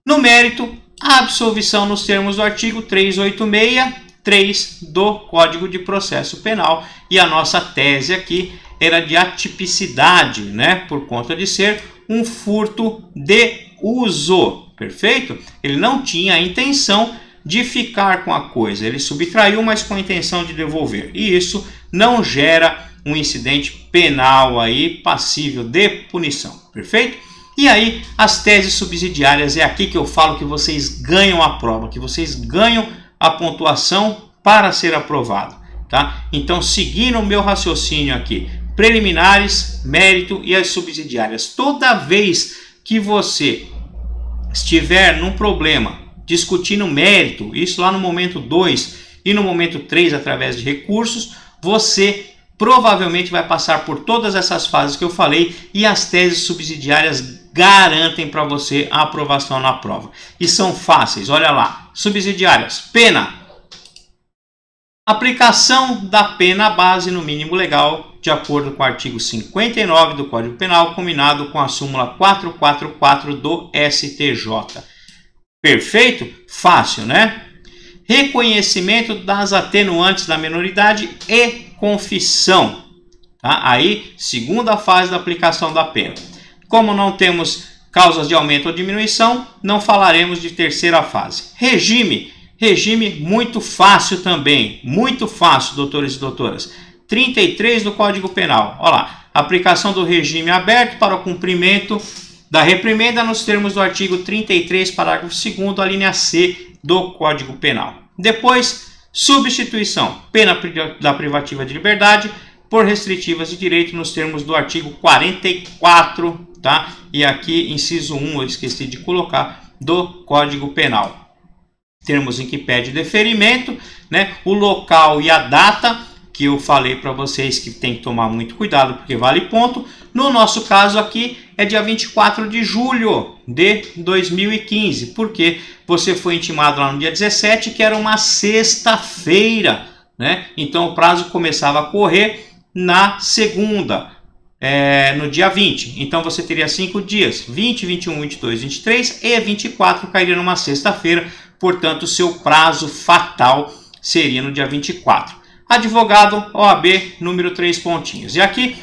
No mérito, a absolvição nos termos do artigo 386.3 do Código de Processo Penal. E a nossa tese aqui era de atipicidade, né? Por conta de ser um furto de uso, perfeito? Ele não tinha a intenção de ficar com a coisa, ele subtraiu, mas com a intenção de devolver. E isso não gera um incidente penal aí passível de punição, perfeito? E aí, as teses subsidiárias, é aqui que eu falo que vocês ganham a prova, que vocês ganham a pontuação para ser aprovado, tá? Então, seguindo o meu raciocínio aqui, preliminares, mérito e as subsidiárias. Toda vez que você estiver num problema discutindo mérito, isso lá no momento 2 e no momento 3 através de recursos, você provavelmente vai passar por todas essas fases que eu falei e as teses subsidiárias garantem para você a aprovação na prova. E são fáceis, olha lá. Subsidiárias, pena. Aplicação da pena base no mínimo legal, de acordo com o artigo 59 do Código Penal, combinado com a súmula 444 do STJ. Perfeito? Fácil, né? Reconhecimento das atenuantes da menoridade e confissão. Tá? Aí, segunda fase da aplicação da pena. Como não temos causas de aumento ou diminuição, não falaremos de terceira fase. Regime. Regime muito fácil também. Muito fácil, doutores e doutoras. 33 do Código Penal. Olha lá. Aplicação do regime aberto para o cumprimento da reprimenda nos termos do artigo 33, parágrafo 2º, a linha C do Código Penal. Depois, substituição, pena da privativa de liberdade por restritivas de direito nos termos do artigo 44, tá? E aqui, inciso 1, eu esqueci de colocar, do Código Penal. Termos em que pede deferimento, né? O local e a data, que eu falei para vocês que tem que tomar muito cuidado, porque vale ponto. No nosso caso aqui é dia 24 de julho de 2015, porque você foi intimado lá no dia 17, que era uma sexta-feira, né? Então o prazo começava a correr na segunda, no dia 20. Então você teria 5 dias, 20, 21, 22, 23 e 24 cairia numa sexta-feira. portanto, seu prazo fatal seria no dia 24. Advogado, OAB, número 3 pontinhos. E aqui,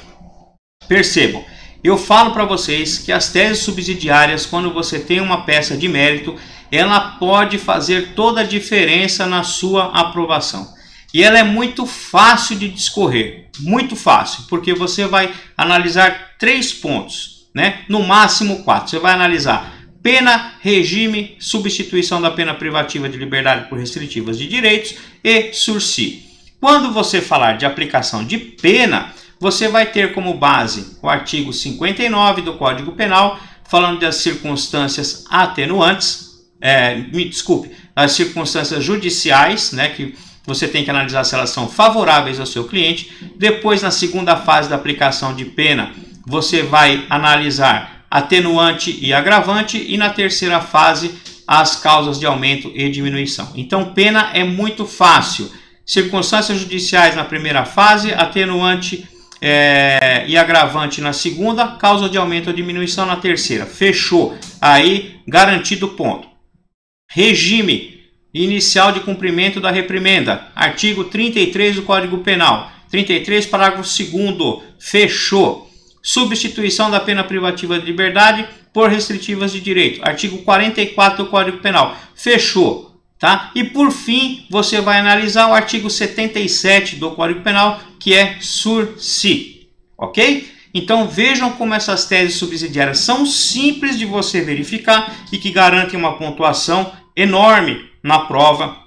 percebam, eu falo para vocês que as teses subsidiárias, quando você tem uma peça de mérito, ela pode fazer toda a diferença na sua aprovação. E ela é muito fácil de discorrer, muito fácil, porque você vai analisar 3 pontos, né? No máximo 4. Você vai analisar pena, regime, substituição da pena privativa de liberdade por restritivas de direitos e sursi. Quando você falar de aplicação de pena, você vai ter como base o artigo 59 do Código Penal, falando das circunstâncias atenuantes, as circunstâncias judiciais, né, que você tem que analisar se elas são favoráveis ao seu cliente. Depois, na segunda fase da aplicação de pena, você vai analisar atenuante e agravante, e na terceira fase, as causas de aumento e diminuição. Então, pena é muito fácil. Circunstâncias judiciais na primeira fase, atenuante e agravante na segunda, causa de aumento ou diminuição na terceira. Fechou. Aí, garantido o ponto. Regime inicial de cumprimento da reprimenda. Artigo 33 do Código Penal. 33, parágrafo 2º. Fechou. Substituição da pena privativa de liberdade por restritivas de direito. Artigo 44 do Código Penal. Fechou. Tá? E por fim, você vai analisar o artigo 77 do Código Penal, que é sursi. Ok? Então vejam como essas teses subsidiárias são simples de você verificar e que garantem uma pontuação enorme na prova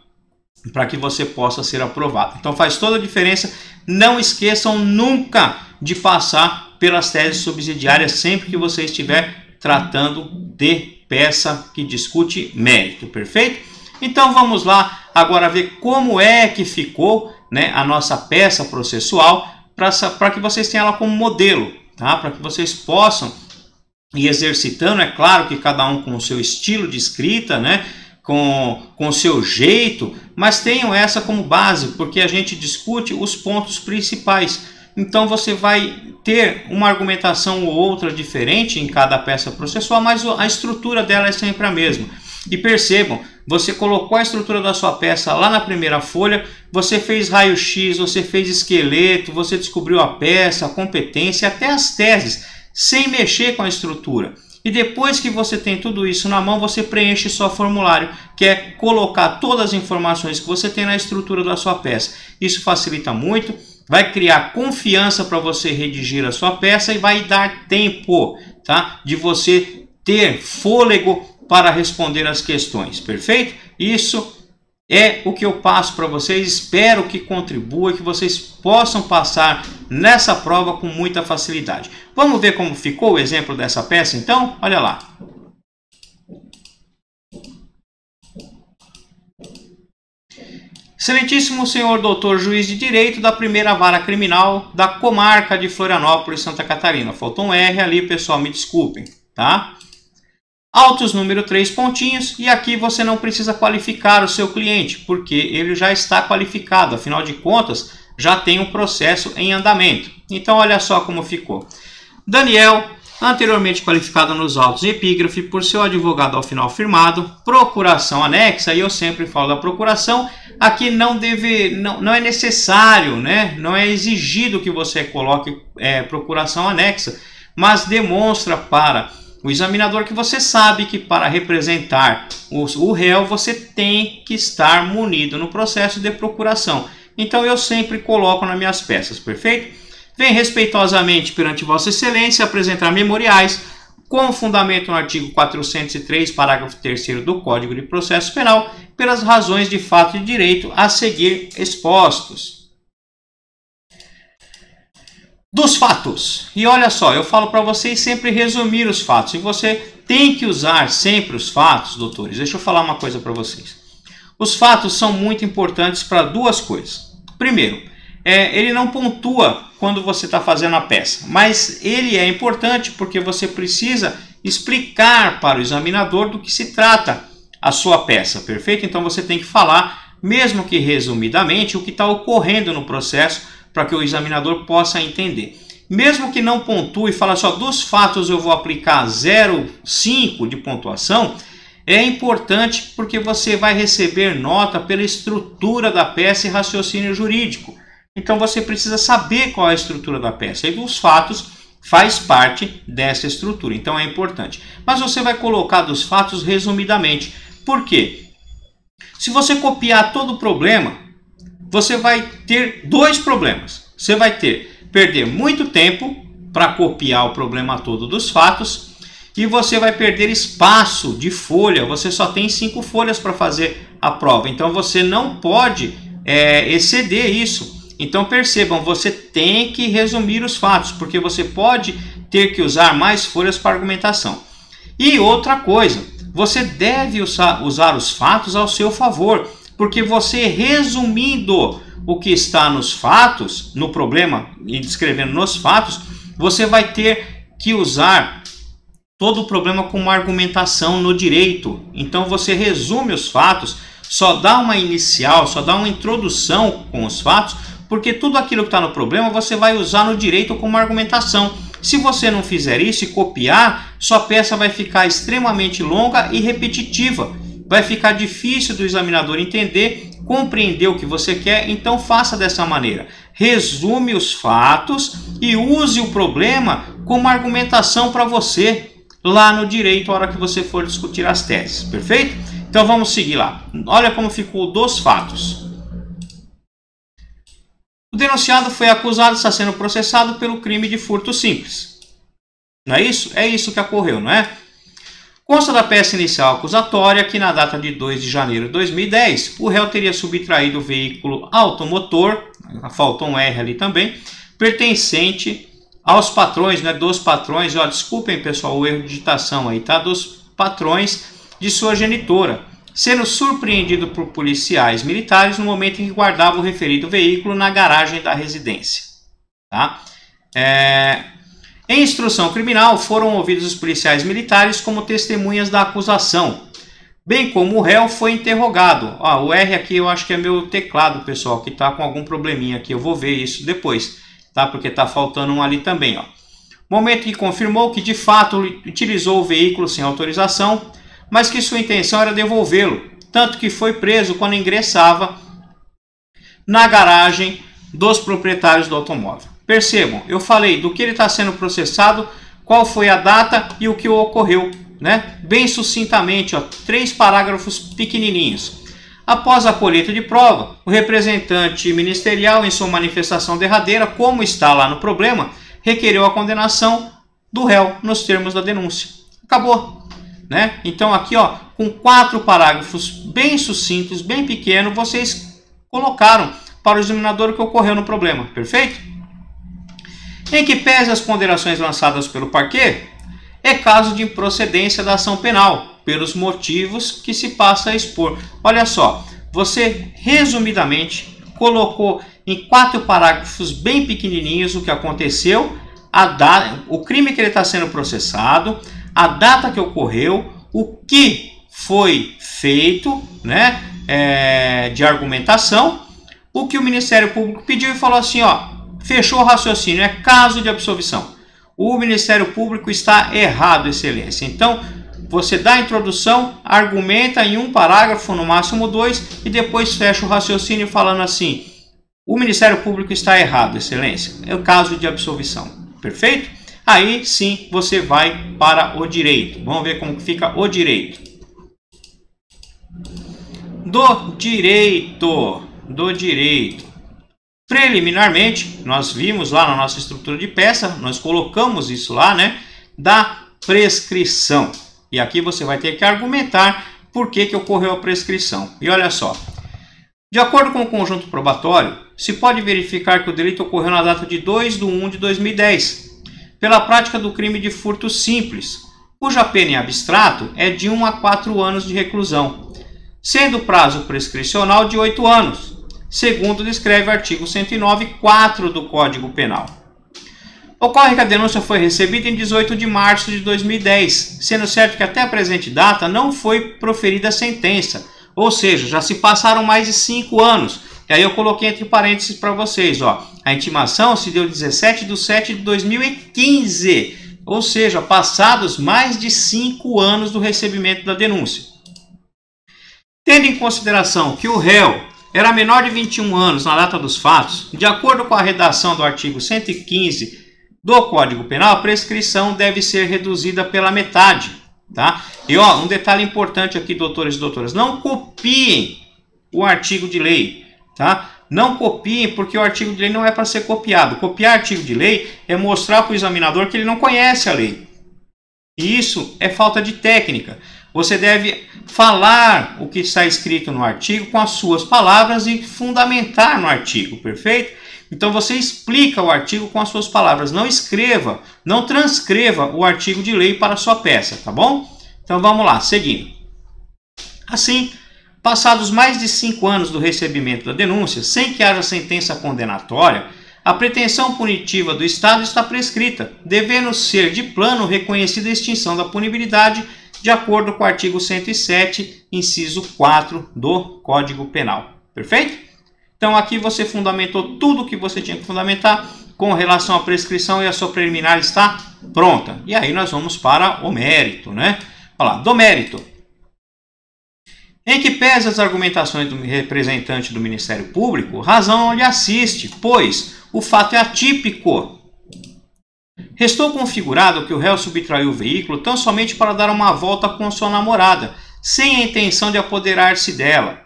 para que você possa ser aprovado. Então faz toda a diferença. Não esqueçam nunca de passar pelas teses subsidiárias sempre que você estiver tratando de peça que discute mérito. Perfeito? Então vamos lá agora ver como é que ficou, né, a nossa peça processual, para que vocês tenham ela como modelo, tá? Para que vocês possam ir exercitando. É claro que cada um com o seu estilo de escrita, né, com o seu jeito, mas tenham essa como base, porque a gente discute os pontos principais. Então você vai ter uma argumentação ou outra diferente em cada peça processual, mas a estrutura dela é sempre a mesma. E percebam, você colocou a estrutura da sua peça lá na primeira folha, você fez raio-x, você fez esqueleto, você descobriu a peça, a competência, até as teses, sem mexer com a estrutura. E depois que você tem tudo isso na mão, você preenche só formulário, que é colocar todas as informações que você tem na estrutura da sua peça. Isso facilita muito, vai criar confiança para você redigir a sua peça e vai dar tempo, tá, de você ter fôlego para responder as questões. Perfeito? Isso é o que eu passo para vocês. Espero que contribua e que vocês possam passar nessa prova com muita facilidade. Vamos ver como ficou o exemplo dessa peça, então? Olha lá. Excelentíssimo senhor doutor juiz de direito da primeira vara criminal da comarca de Florianópolis, Santa Catarina. Faltou um R ali, pessoal, me desculpem, tá? Autos número 3 pontinhos, e aqui você não precisa qualificar o seu cliente, porque ele já está qualificado, afinal de contas, já tem um processo em andamento. Então olha só como ficou. Daniel, anteriormente qualificado nos autos de epígrafe por seu advogado ao final firmado, procuração anexa, e eu sempre falo da procuração, aqui não é necessário, né? Não é exigido que você coloque procuração anexa, mas demonstra para o examinador que você sabe que para representar o réu você tem que estar munido no processo de procuração. Então eu sempre coloco nas minhas peças, perfeito? Vem respeitosamente perante Vossa Excelência apresentar memoriais com fundamento no artigo 403, parágrafo 3º do Código de Processo Penal, pelas razões de fato e de direito a seguir expostos. Dos fatos. E olha só, eu falo para vocês sempre resumir os fatos. E você tem que usar sempre os fatos, doutores. Deixa eu falar uma coisa para vocês. Os fatos são muito importantes para duas coisas. Primeiro, ele não pontua quando você está fazendo a peça. Mas ele é importante porque você precisa explicar para o examinador do que se trata a sua peça. Perfeito? Então você tem que falar, mesmo que resumidamente, o que está ocorrendo no processo, para que o examinador possa entender. Mesmo que não pontue e fale só dos fatos eu vou aplicar 0,5 de pontuação, É importante porque você vai receber nota pela estrutura da peça e raciocínio jurídico. Então você precisa saber qual é a estrutura da peça. E dos fatos faz parte dessa estrutura, então é importante. Mas você vai colocar dos fatos resumidamente. Por quê? Se você copiar todo o problema, você vai ter dois problemas. Você vai perder muito tempo para copiar o problema todo dos fatos e você vai perder espaço de folha. Você só tem 5 folhas para fazer a prova, então você não pode exceder isso. Então percebam, você tem que resumir os fatos, porque você pode ter que usar mais folhas para argumentação. E outra coisa, você deve usar os fatos ao seu favor, porque você resumindo o que está nos fatos, no problema, e descrevendo nos fatos, você vai ter que usar todo o problema como argumentação no direito. Então você resume os fatos, só dá uma inicial, só dá uma introdução com os fatos, porque tudo aquilo que está no problema você vai usar no direito como argumentação. Se você não fizer isso e copiar, sua peça vai ficar extremamente longa e repetitiva. Vai ficar difícil do examinador entender, compreender o que você quer, então faça dessa maneira. Resume os fatos e use o problema como argumentação para você lá no direito, na hora que você for discutir as teses. Perfeito? Então vamos seguir lá. Olha como ficou dos fatos. O denunciado foi acusado e está sendo processado pelo crime de furto simples. Não é isso? É isso que ocorreu, não é? Consta da peça inicial acusatória que na data de 2 de janeiro de 2010, o réu teria subtraído o veículo automotor, faltou um R ali também, pertencente aos patrões, né, dos patrões, ó, desculpem pessoal o erro de digitação aí, tá? Dos patrões de sua genitora, sendo surpreendido por policiais militares no momento em que guardava o referido veículo na garagem da residência. Tá? Em instrução criminal, foram ouvidos os policiais militares como testemunhas da acusação, bem como o réu foi interrogado. O R aqui eu acho que é meu teclado, pessoal, que está com algum probleminha aqui, eu vou ver isso depois, tá? Porque está faltando um ali também. Ó. Momento que confirmou que de fato utilizou o veículo sem autorização, mas que sua intenção era devolvê-lo, tanto que foi preso quando ingressava na garagem dos proprietários do automóvel. Percebam, eu falei do que ele está sendo processado, qual foi a data e o que ocorreu, né? Bem sucintamente, ó, 3 parágrafos pequenininhos. Após a colheita de prova, o representante ministerial, em sua manifestação derradeira, como está lá no problema, requereu a condenação do réu nos termos da denúncia. Acabou. Né? Então aqui, ó, com 4 parágrafos bem sucintos, bem pequenos, vocês colocaram para o examinador o que ocorreu no problema, perfeito? Em que pese as ponderações lançadas pelo parquê, é caso de improcedência da ação penal, pelos motivos que se passa a expor. Olha só, você resumidamente colocou em 4 parágrafos bem pequenininhos o que aconteceu, o crime que ele está sendo processado, a data que ocorreu, o que foi feito, né, de argumentação, o que o Ministério Público pediu e falou assim, ó, fechou o raciocínio, é caso de absolvição. O Ministério Público está errado, excelência. Então, você dá a introdução, argumenta em 1 parágrafo, no máximo 2, e depois fecha o raciocínio falando assim, o Ministério Público está errado, excelência. É o caso de absolvição. Perfeito? Aí sim você vai para o direito. Vamos ver como fica o direito. Do direito. Preliminarmente, nós vimos lá na nossa estrutura de peça, nós colocamos isso lá, né? Da prescrição. E aqui você vai ter que argumentar por que ocorreu a prescrição. E olha só. De acordo com o conjunto probatório, se pode verificar que o delito ocorreu na data de 2/1 de 2010. Pela prática do crime de furto simples, cuja pena em abstrato é de 1 a 4 anos de reclusão, sendo o prazo prescricional de 8 anos, segundo descreve o artigo 109.4 do Código Penal. Ocorre que a denúncia foi recebida em 18 de março de 2010, sendo certo que até a presente data não foi proferida a sentença, ou seja, já se passaram mais de 5 anos. E aí eu coloquei entre parênteses para vocês, ó, a intimação se deu 17/7/2015, ou seja, passados mais de 5 anos do recebimento da denúncia. Tendo em consideração que o réu era menor de 21 anos na data dos fatos, de acordo com a redação do artigo 115 do Código Penal, a prescrição deve ser reduzida pela metade, tá? E ó, um detalhe importante aqui, doutores e doutoras, não copiem o artigo de lei, tá? Não copiem, porque o artigo de lei não é para ser copiado. Copiar artigo de lei é mostrar para o examinador que ele não conhece a lei. E isso é falta de técnica. Você deve falar o que está escrito no artigo com as suas palavras e fundamentar no artigo, perfeito? Então você explica o artigo com as suas palavras, não escreva, não transcreva o artigo de lei para a sua peça, tá bom? Então vamos lá, seguindo. Assim, passados mais de 5 anos do recebimento da denúncia, sem que haja sentença condenatória, a pretensão punitiva do Estado está prescrita, devendo ser de plano reconhecida a extinção da punibilidade de acordo com o artigo 107, inciso 4 do Código Penal. Perfeito? Então aqui você fundamentou tudo o que você tinha que fundamentar com relação à prescrição e a sua preliminar está pronta. E aí nós vamos para o mérito, né? Olha lá, do mérito. Em que pese as argumentações do representante do Ministério Público, razão não lhe assiste, pois o fato é atípico. Restou configurado que o réu subtraiu o veículo tão somente para dar uma volta com sua namorada, sem a intenção de apoderar-se dela.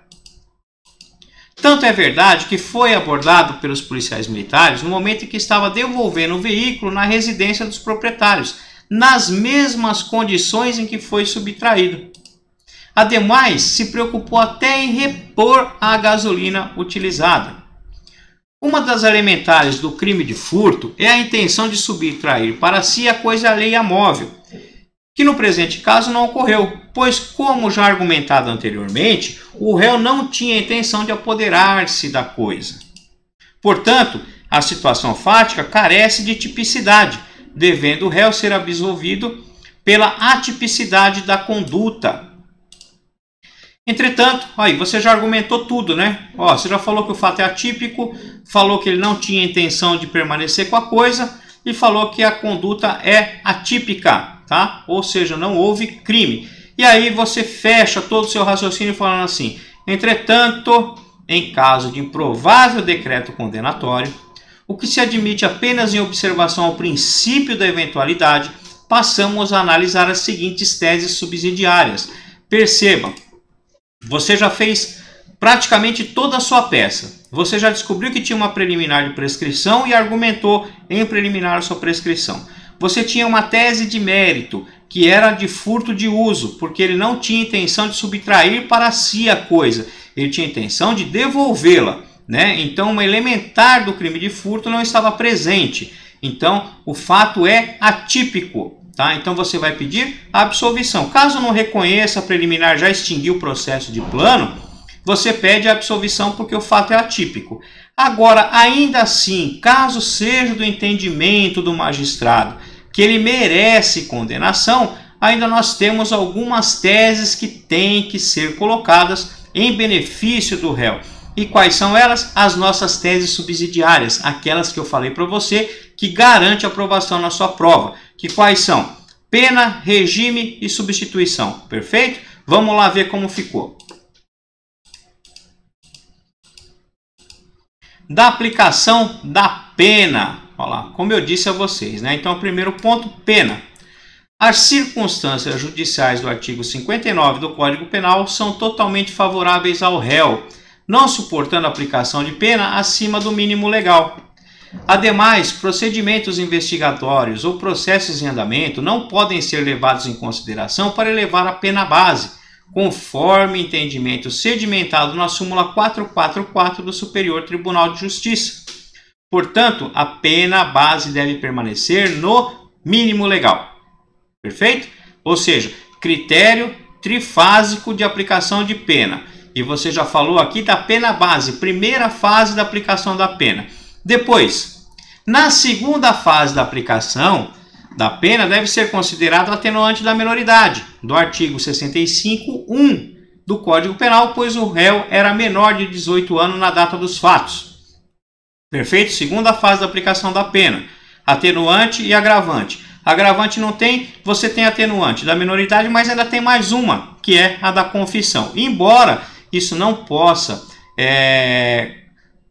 Tanto é verdade que foi abordado pelos policiais militares no momento em que estava devolvendo o veículo na residência dos proprietários, nas mesmas condições em que foi subtraído. Ademais, se preocupou até em repor a gasolina utilizada. Uma das elementares do crime de furto é a intenção de subtrair para si a coisa alheia móvel, que no presente caso não ocorreu, pois, como já argumentado anteriormente, o réu não tinha intenção de apoderar-se da coisa. Portanto, a situação fática carece de tipicidade, devendo o réu ser absolvido pela atipicidade da conduta. Entretanto, aí você já argumentou tudo, né? Ó, você já falou que o fato é atípico, falou que ele não tinha intenção de permanecer com a coisa e falou que a conduta é atípica, tá? Ou seja, não houve crime. E aí você fecha todo o seu raciocínio falando assim: entretanto, em caso de improvável decreto condenatório, o que se admite apenas em observação ao princípio da eventualidade, passamos a analisar as seguintes teses subsidiárias. Percebam, você já fez praticamente toda a sua peça. Você já descobriu que tinha uma preliminar de prescrição e argumentou em preliminar a sua prescrição. Você tinha uma tese de mérito, que era de furto de uso, porque ele não tinha intenção de subtrair para si a coisa. Ele tinha intenção de devolvê-la, né? Então, uma elementar do crime de furto não estava presente. Então, o fato é atípico. Tá? Então você vai pedir a absolvição. Caso não reconheça, a preliminar já extinguiu o processo de plano, você pede a absolvição porque o fato é atípico. Agora, ainda assim, caso seja do entendimento do magistrado que ele merece condenação, ainda nós temos algumas teses que têm que ser colocadas em benefício do réu. E quais são elas? As nossas teses subsidiárias, aquelas que eu falei para você, que garante a aprovação na sua prova. Que quais são? Pena, regime e substituição. Perfeito? Vamos lá ver como ficou. Da aplicação da pena. Olha lá, como eu disse a vocês, né? Então, primeiro ponto, pena. As circunstâncias judiciais do artigo 59 do Código Penal são totalmente favoráveis ao réu, não suportando a aplicação de pena acima do mínimo legal. Ademais, procedimentos investigatórios ou processos em andamento não podem ser levados em consideração para elevar a pena base, conforme entendimento sedimentado na súmula 444 do Superior Tribunal de Justiça. Portanto, a pena base deve permanecer no mínimo legal. Perfeito? Ou seja, critério trifásico de aplicação de pena. E você já falou aqui da pena base, primeira fase da aplicação da pena. Depois, na segunda fase da aplicação da pena, deve ser considerado o atenuante da menoridade, do artigo 65.1 do Código Penal, pois o réu era menor de 18 anos na data dos fatos. Perfeito? Segunda fase da aplicação da pena, atenuante e agravante. Agravante não tem, você tem atenuante da minoridade, mas ainda tem mais uma, que é a da confissão. Embora isso não possa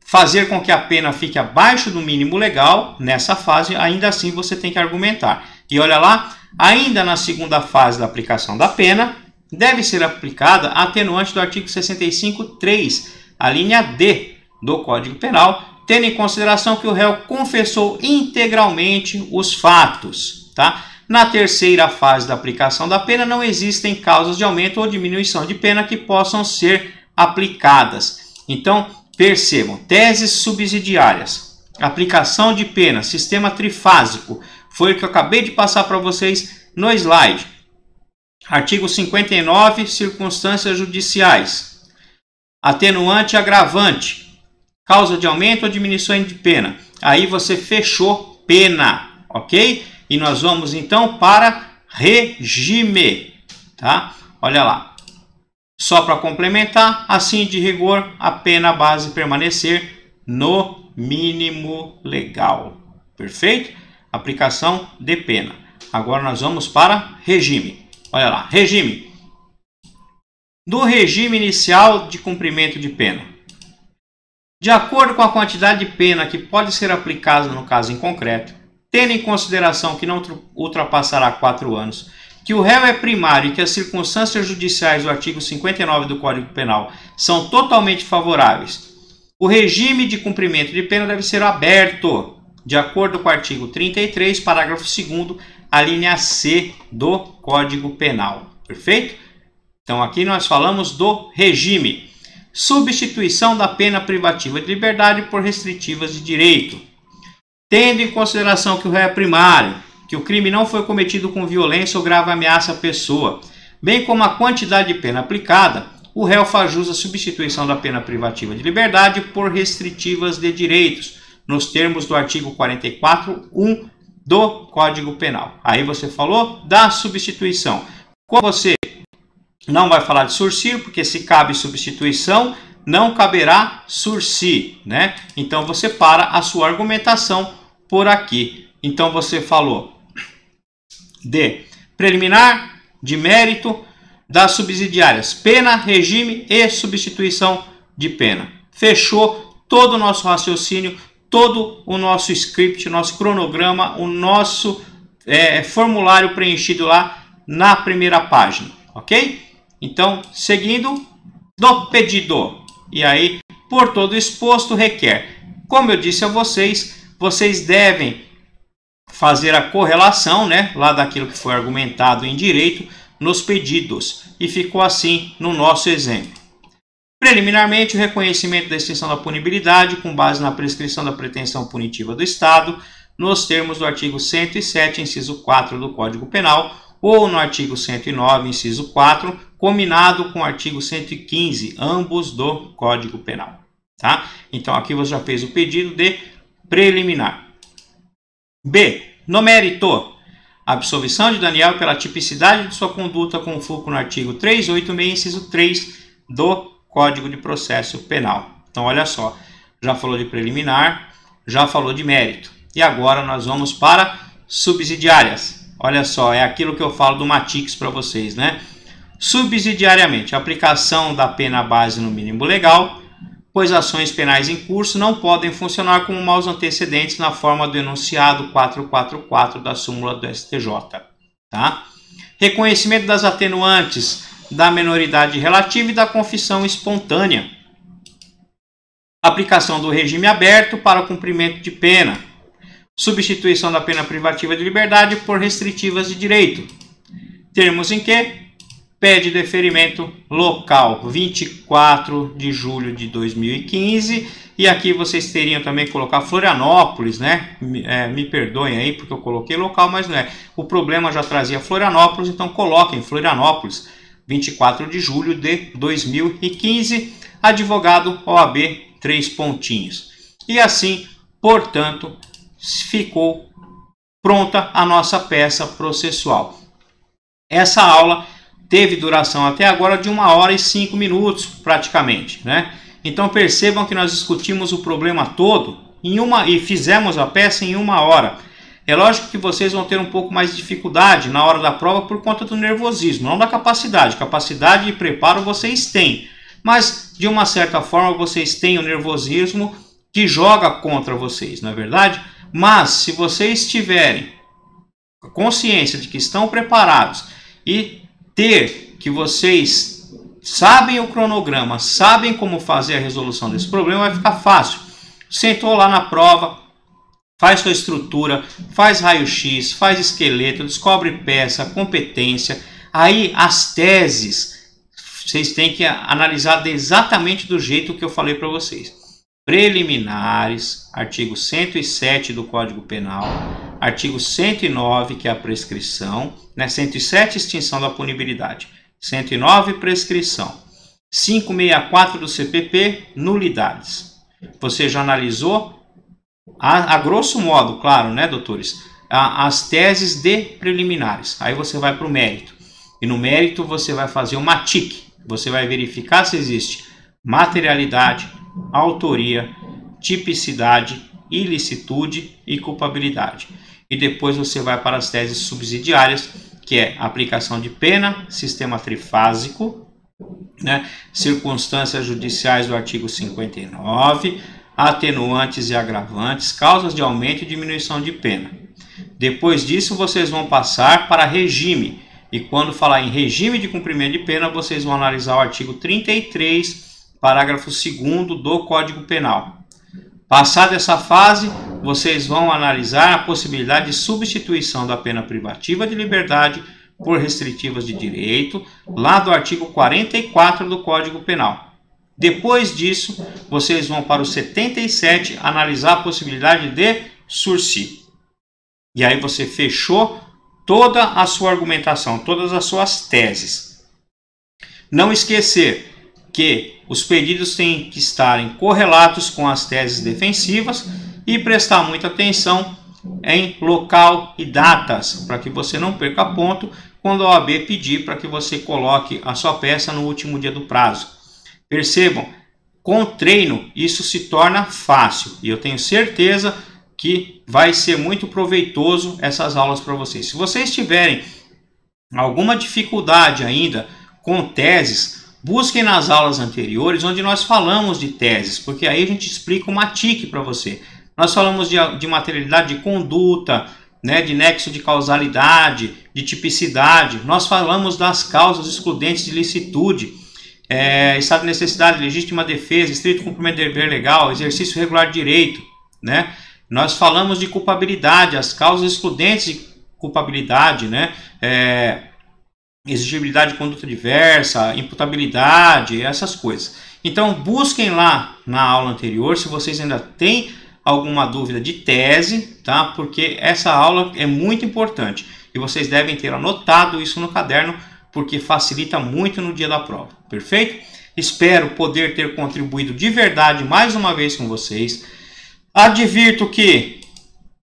fazer com que a pena fique abaixo do mínimo legal, nessa fase, ainda assim você tem que argumentar. E olha lá, ainda na segunda fase da aplicação da pena, deve ser aplicada a atenuante do artigo 65.3, a linha D do Código Penal, tendo em consideração que o réu confessou integralmente os fatos. Tá? Na terceira fase da aplicação da pena, não existem causas de aumento ou diminuição de pena que possam ser aplicadas. Então, percebam, teses subsidiárias, aplicação de pena, sistema trifásico, foi o que eu acabei de passar para vocês no slide. Artigo 59, circunstâncias judiciais. Atenuante e agravante, causa de aumento ou diminuição de pena. Aí você fechou pena, ok? E nós vamos então para regime, tá? Olha lá. Só para complementar, assim de rigor, a pena base permanecer no mínimo legal. Perfeito? Aplicação de pena. Agora nós vamos para regime. Olha lá, regime. Do regime inicial de cumprimento de pena. De acordo com a quantidade de pena que pode ser aplicada no caso em concreto, tendo em consideração que não ultrapassará 4 anos, que o réu é primário e que as circunstâncias judiciais do artigo 59 do Código Penal são totalmente favoráveis, o regime de cumprimento de pena deve ser aberto, de acordo com o artigo 33, parágrafo 2º, a linha C do Código Penal. Perfeito? Então aqui nós falamos do regime. Substituição da pena privativa de liberdade por restritivas de direito. Tendo em consideração que o réu é primário, que o crime não foi cometido com violência ou grave ameaça à pessoa, bem como a quantidade de pena aplicada, o réu faz jus à substituição da pena privativa de liberdade por restritivas de direitos, nos termos do artigo 44.1 do Código Penal. Aí você falou da substituição. Como você não vai falar de sursi, porque se cabe substituição, não caberá sursi, né? Então você para a sua argumentação por aqui. Então você falou de preliminar, de mérito, das subsidiárias, pena, regime e substituição de pena. Fechou todo o nosso raciocínio, todo o nosso script, nosso cronograma, o nosso formulário preenchido lá na primeira página, ok? Então, seguindo do pedido. E aí, por todo exposto, requer. Como eu disse a vocês, vocês devem fazer a correlação, né, lá daquilo que foi argumentado em direito nos pedidos. E ficou assim no nosso exemplo. Preliminarmente, o reconhecimento da extinção da punibilidade com base na prescrição da pretensão punitiva do Estado, nos termos do artigo 107, inciso 4 do Código Penal, ou no artigo 109, inciso 4, combinado com o artigo 115, ambos do Código Penal. Tá? Então, aqui você já fez o pedido de preliminar. B. No mérito, absolvição de Daniel pela tipicidade de sua conduta com fulcro no artigo 386, inciso 3 do Código de Processo Penal. Então, olha só, já falou de preliminar, já falou de mérito. E agora nós vamos para subsidiárias. Olha só, é aquilo que eu falo do Matix para vocês, né? Subsidiariamente, a aplicação da pena base no mínimo legal, pois ações penais em curso não podem funcionar como maus antecedentes na forma do enunciado 444 da súmula do STJ. Tá? Reconhecimento das atenuantes da menoridade relativa e da confissão espontânea. Aplicação do regime aberto para o cumprimento de pena. Substituição da pena privativa de liberdade por restritivas de direito. Termos em que pede deferimento local, 24 de julho de 2015. E aqui vocês teriam também que colocar Florianópolis, né? Me perdoem aí porque eu coloquei local, mas não é. O problema já trazia Florianópolis, então coloquem Florianópolis, 24 de julho de 2015. Advogado OAB, 3 pontinhos. E assim, portanto, ficou pronta a nossa peça processual. Essa aula teve duração até agora de 1 hora e 5 minutos praticamente, né? Então percebam que nós discutimos o problema todo e fizemos a peça em 1 hora. É lógico que vocês vão ter um pouco mais de dificuldade na hora da prova por conta do nervosismo, não da capacidade. Capacidade e preparo vocês têm, mas de uma certa forma vocês têm o nervosismo que joga contra vocês, não é verdade? Mas se vocês tiverem consciência de que estão preparados e ter que vocês sabem o cronograma, sabem como fazer a resolução desse problema, vai ficar fácil. Sentou lá na prova, faz sua estrutura, faz raio-x, faz esqueleto, descobre peça, competência. Aí as teses, vocês têm que analisar exatamente do jeito que eu falei para vocês. Preliminares, artigo 107 do Código Penal, artigo 109, que é a prescrição, né? 107, extinção da punibilidade, 109, prescrição, 564 do CPP, nulidades. Você já analisou, a grosso modo, claro, né, doutores, as teses de preliminares. Aí você vai para o mérito. E no mérito você vai fazer uma TIC. Você vai verificar se existe materialidade, autoria, tipicidade, ilicitude e culpabilidade. E depois você vai para as teses subsidiárias, que é aplicação de pena, sistema trifásico, né, circunstâncias judiciais do artigo 59, atenuantes e agravantes, causas de aumento e diminuição de pena. Depois disso, vocês vão passar para regime. E quando falar em regime de cumprimento de pena, vocês vão analisar o artigo 33, parágrafo 2º do Código Penal. Passada essa fase, vocês vão analisar a possibilidade de substituição da pena privativa de liberdade por restritivas de direito, lá do artigo 44 do Código Penal. Depois disso, vocês vão para o 77 analisar a possibilidade de sursi. E aí você fechou toda a sua argumentação, todas as suas teses. Não esquecer que os pedidos têm que estarem correlatos com as teses defensivas e prestar muita atenção em local e datas, para que você não perca ponto quando a OAB pedir para que você coloque a sua peça no último dia do prazo. Percebam, com treino isso se torna fácil e eu tenho certeza que vai ser muito proveitoso essas aulas para vocês. Se vocês tiverem alguma dificuldade ainda com teses, busquem nas aulas anteriores onde nós falamos de teses, porque aí a gente explica uma TIC para você. Nós falamos de materialidade de conduta, né, de nexo de causalidade, de tipicidade. Nós falamos das causas excludentes de licitude, estado de necessidade, legítima defesa, estrito cumprimento de dever legal, exercício regular de direito, né? Nós falamos de culpabilidade, as causas excludentes de culpabilidade, né? Exigibilidade de conduta diversa, imputabilidade, essas coisas. Então busquem lá na aula anterior se vocês ainda têm alguma dúvida de tese, tá? Porque essa aula é muito importante e vocês devem ter anotado isso no caderno, porque facilita muito no dia da prova, perfeito? Espero poder ter contribuído de verdade mais uma vez com vocês. Advirto que,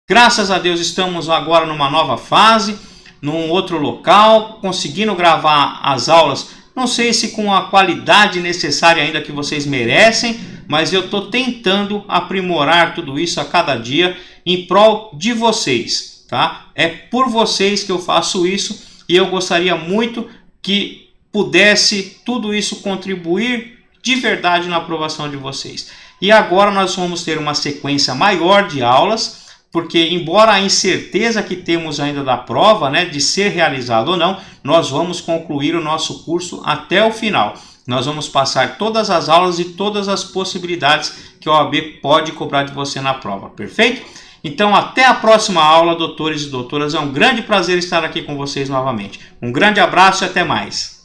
graças a Deus, estamos agora numa nova fase, num outro local, conseguindo gravar as aulas, não sei se com a qualidade necessária ainda que vocês merecem, mas eu estou tentando aprimorar tudo isso a cada dia em prol de vocês, tá? É por vocês que eu faço isso e eu gostaria muito que pudesse tudo isso contribuir de verdade na aprovação de vocês. E agora nós vamos ter uma sequência maior de aulas, porque embora a incerteza que temos ainda da prova, né, de ser realizado ou não, nós vamos concluir o nosso curso até o final. Nós vamos passar todas as aulas e todas as possibilidades que a OAB pode cobrar de você na prova, perfeito? Então até a próxima aula, doutores e doutoras, é um grande prazer estar aqui com vocês novamente. Um grande abraço e até mais!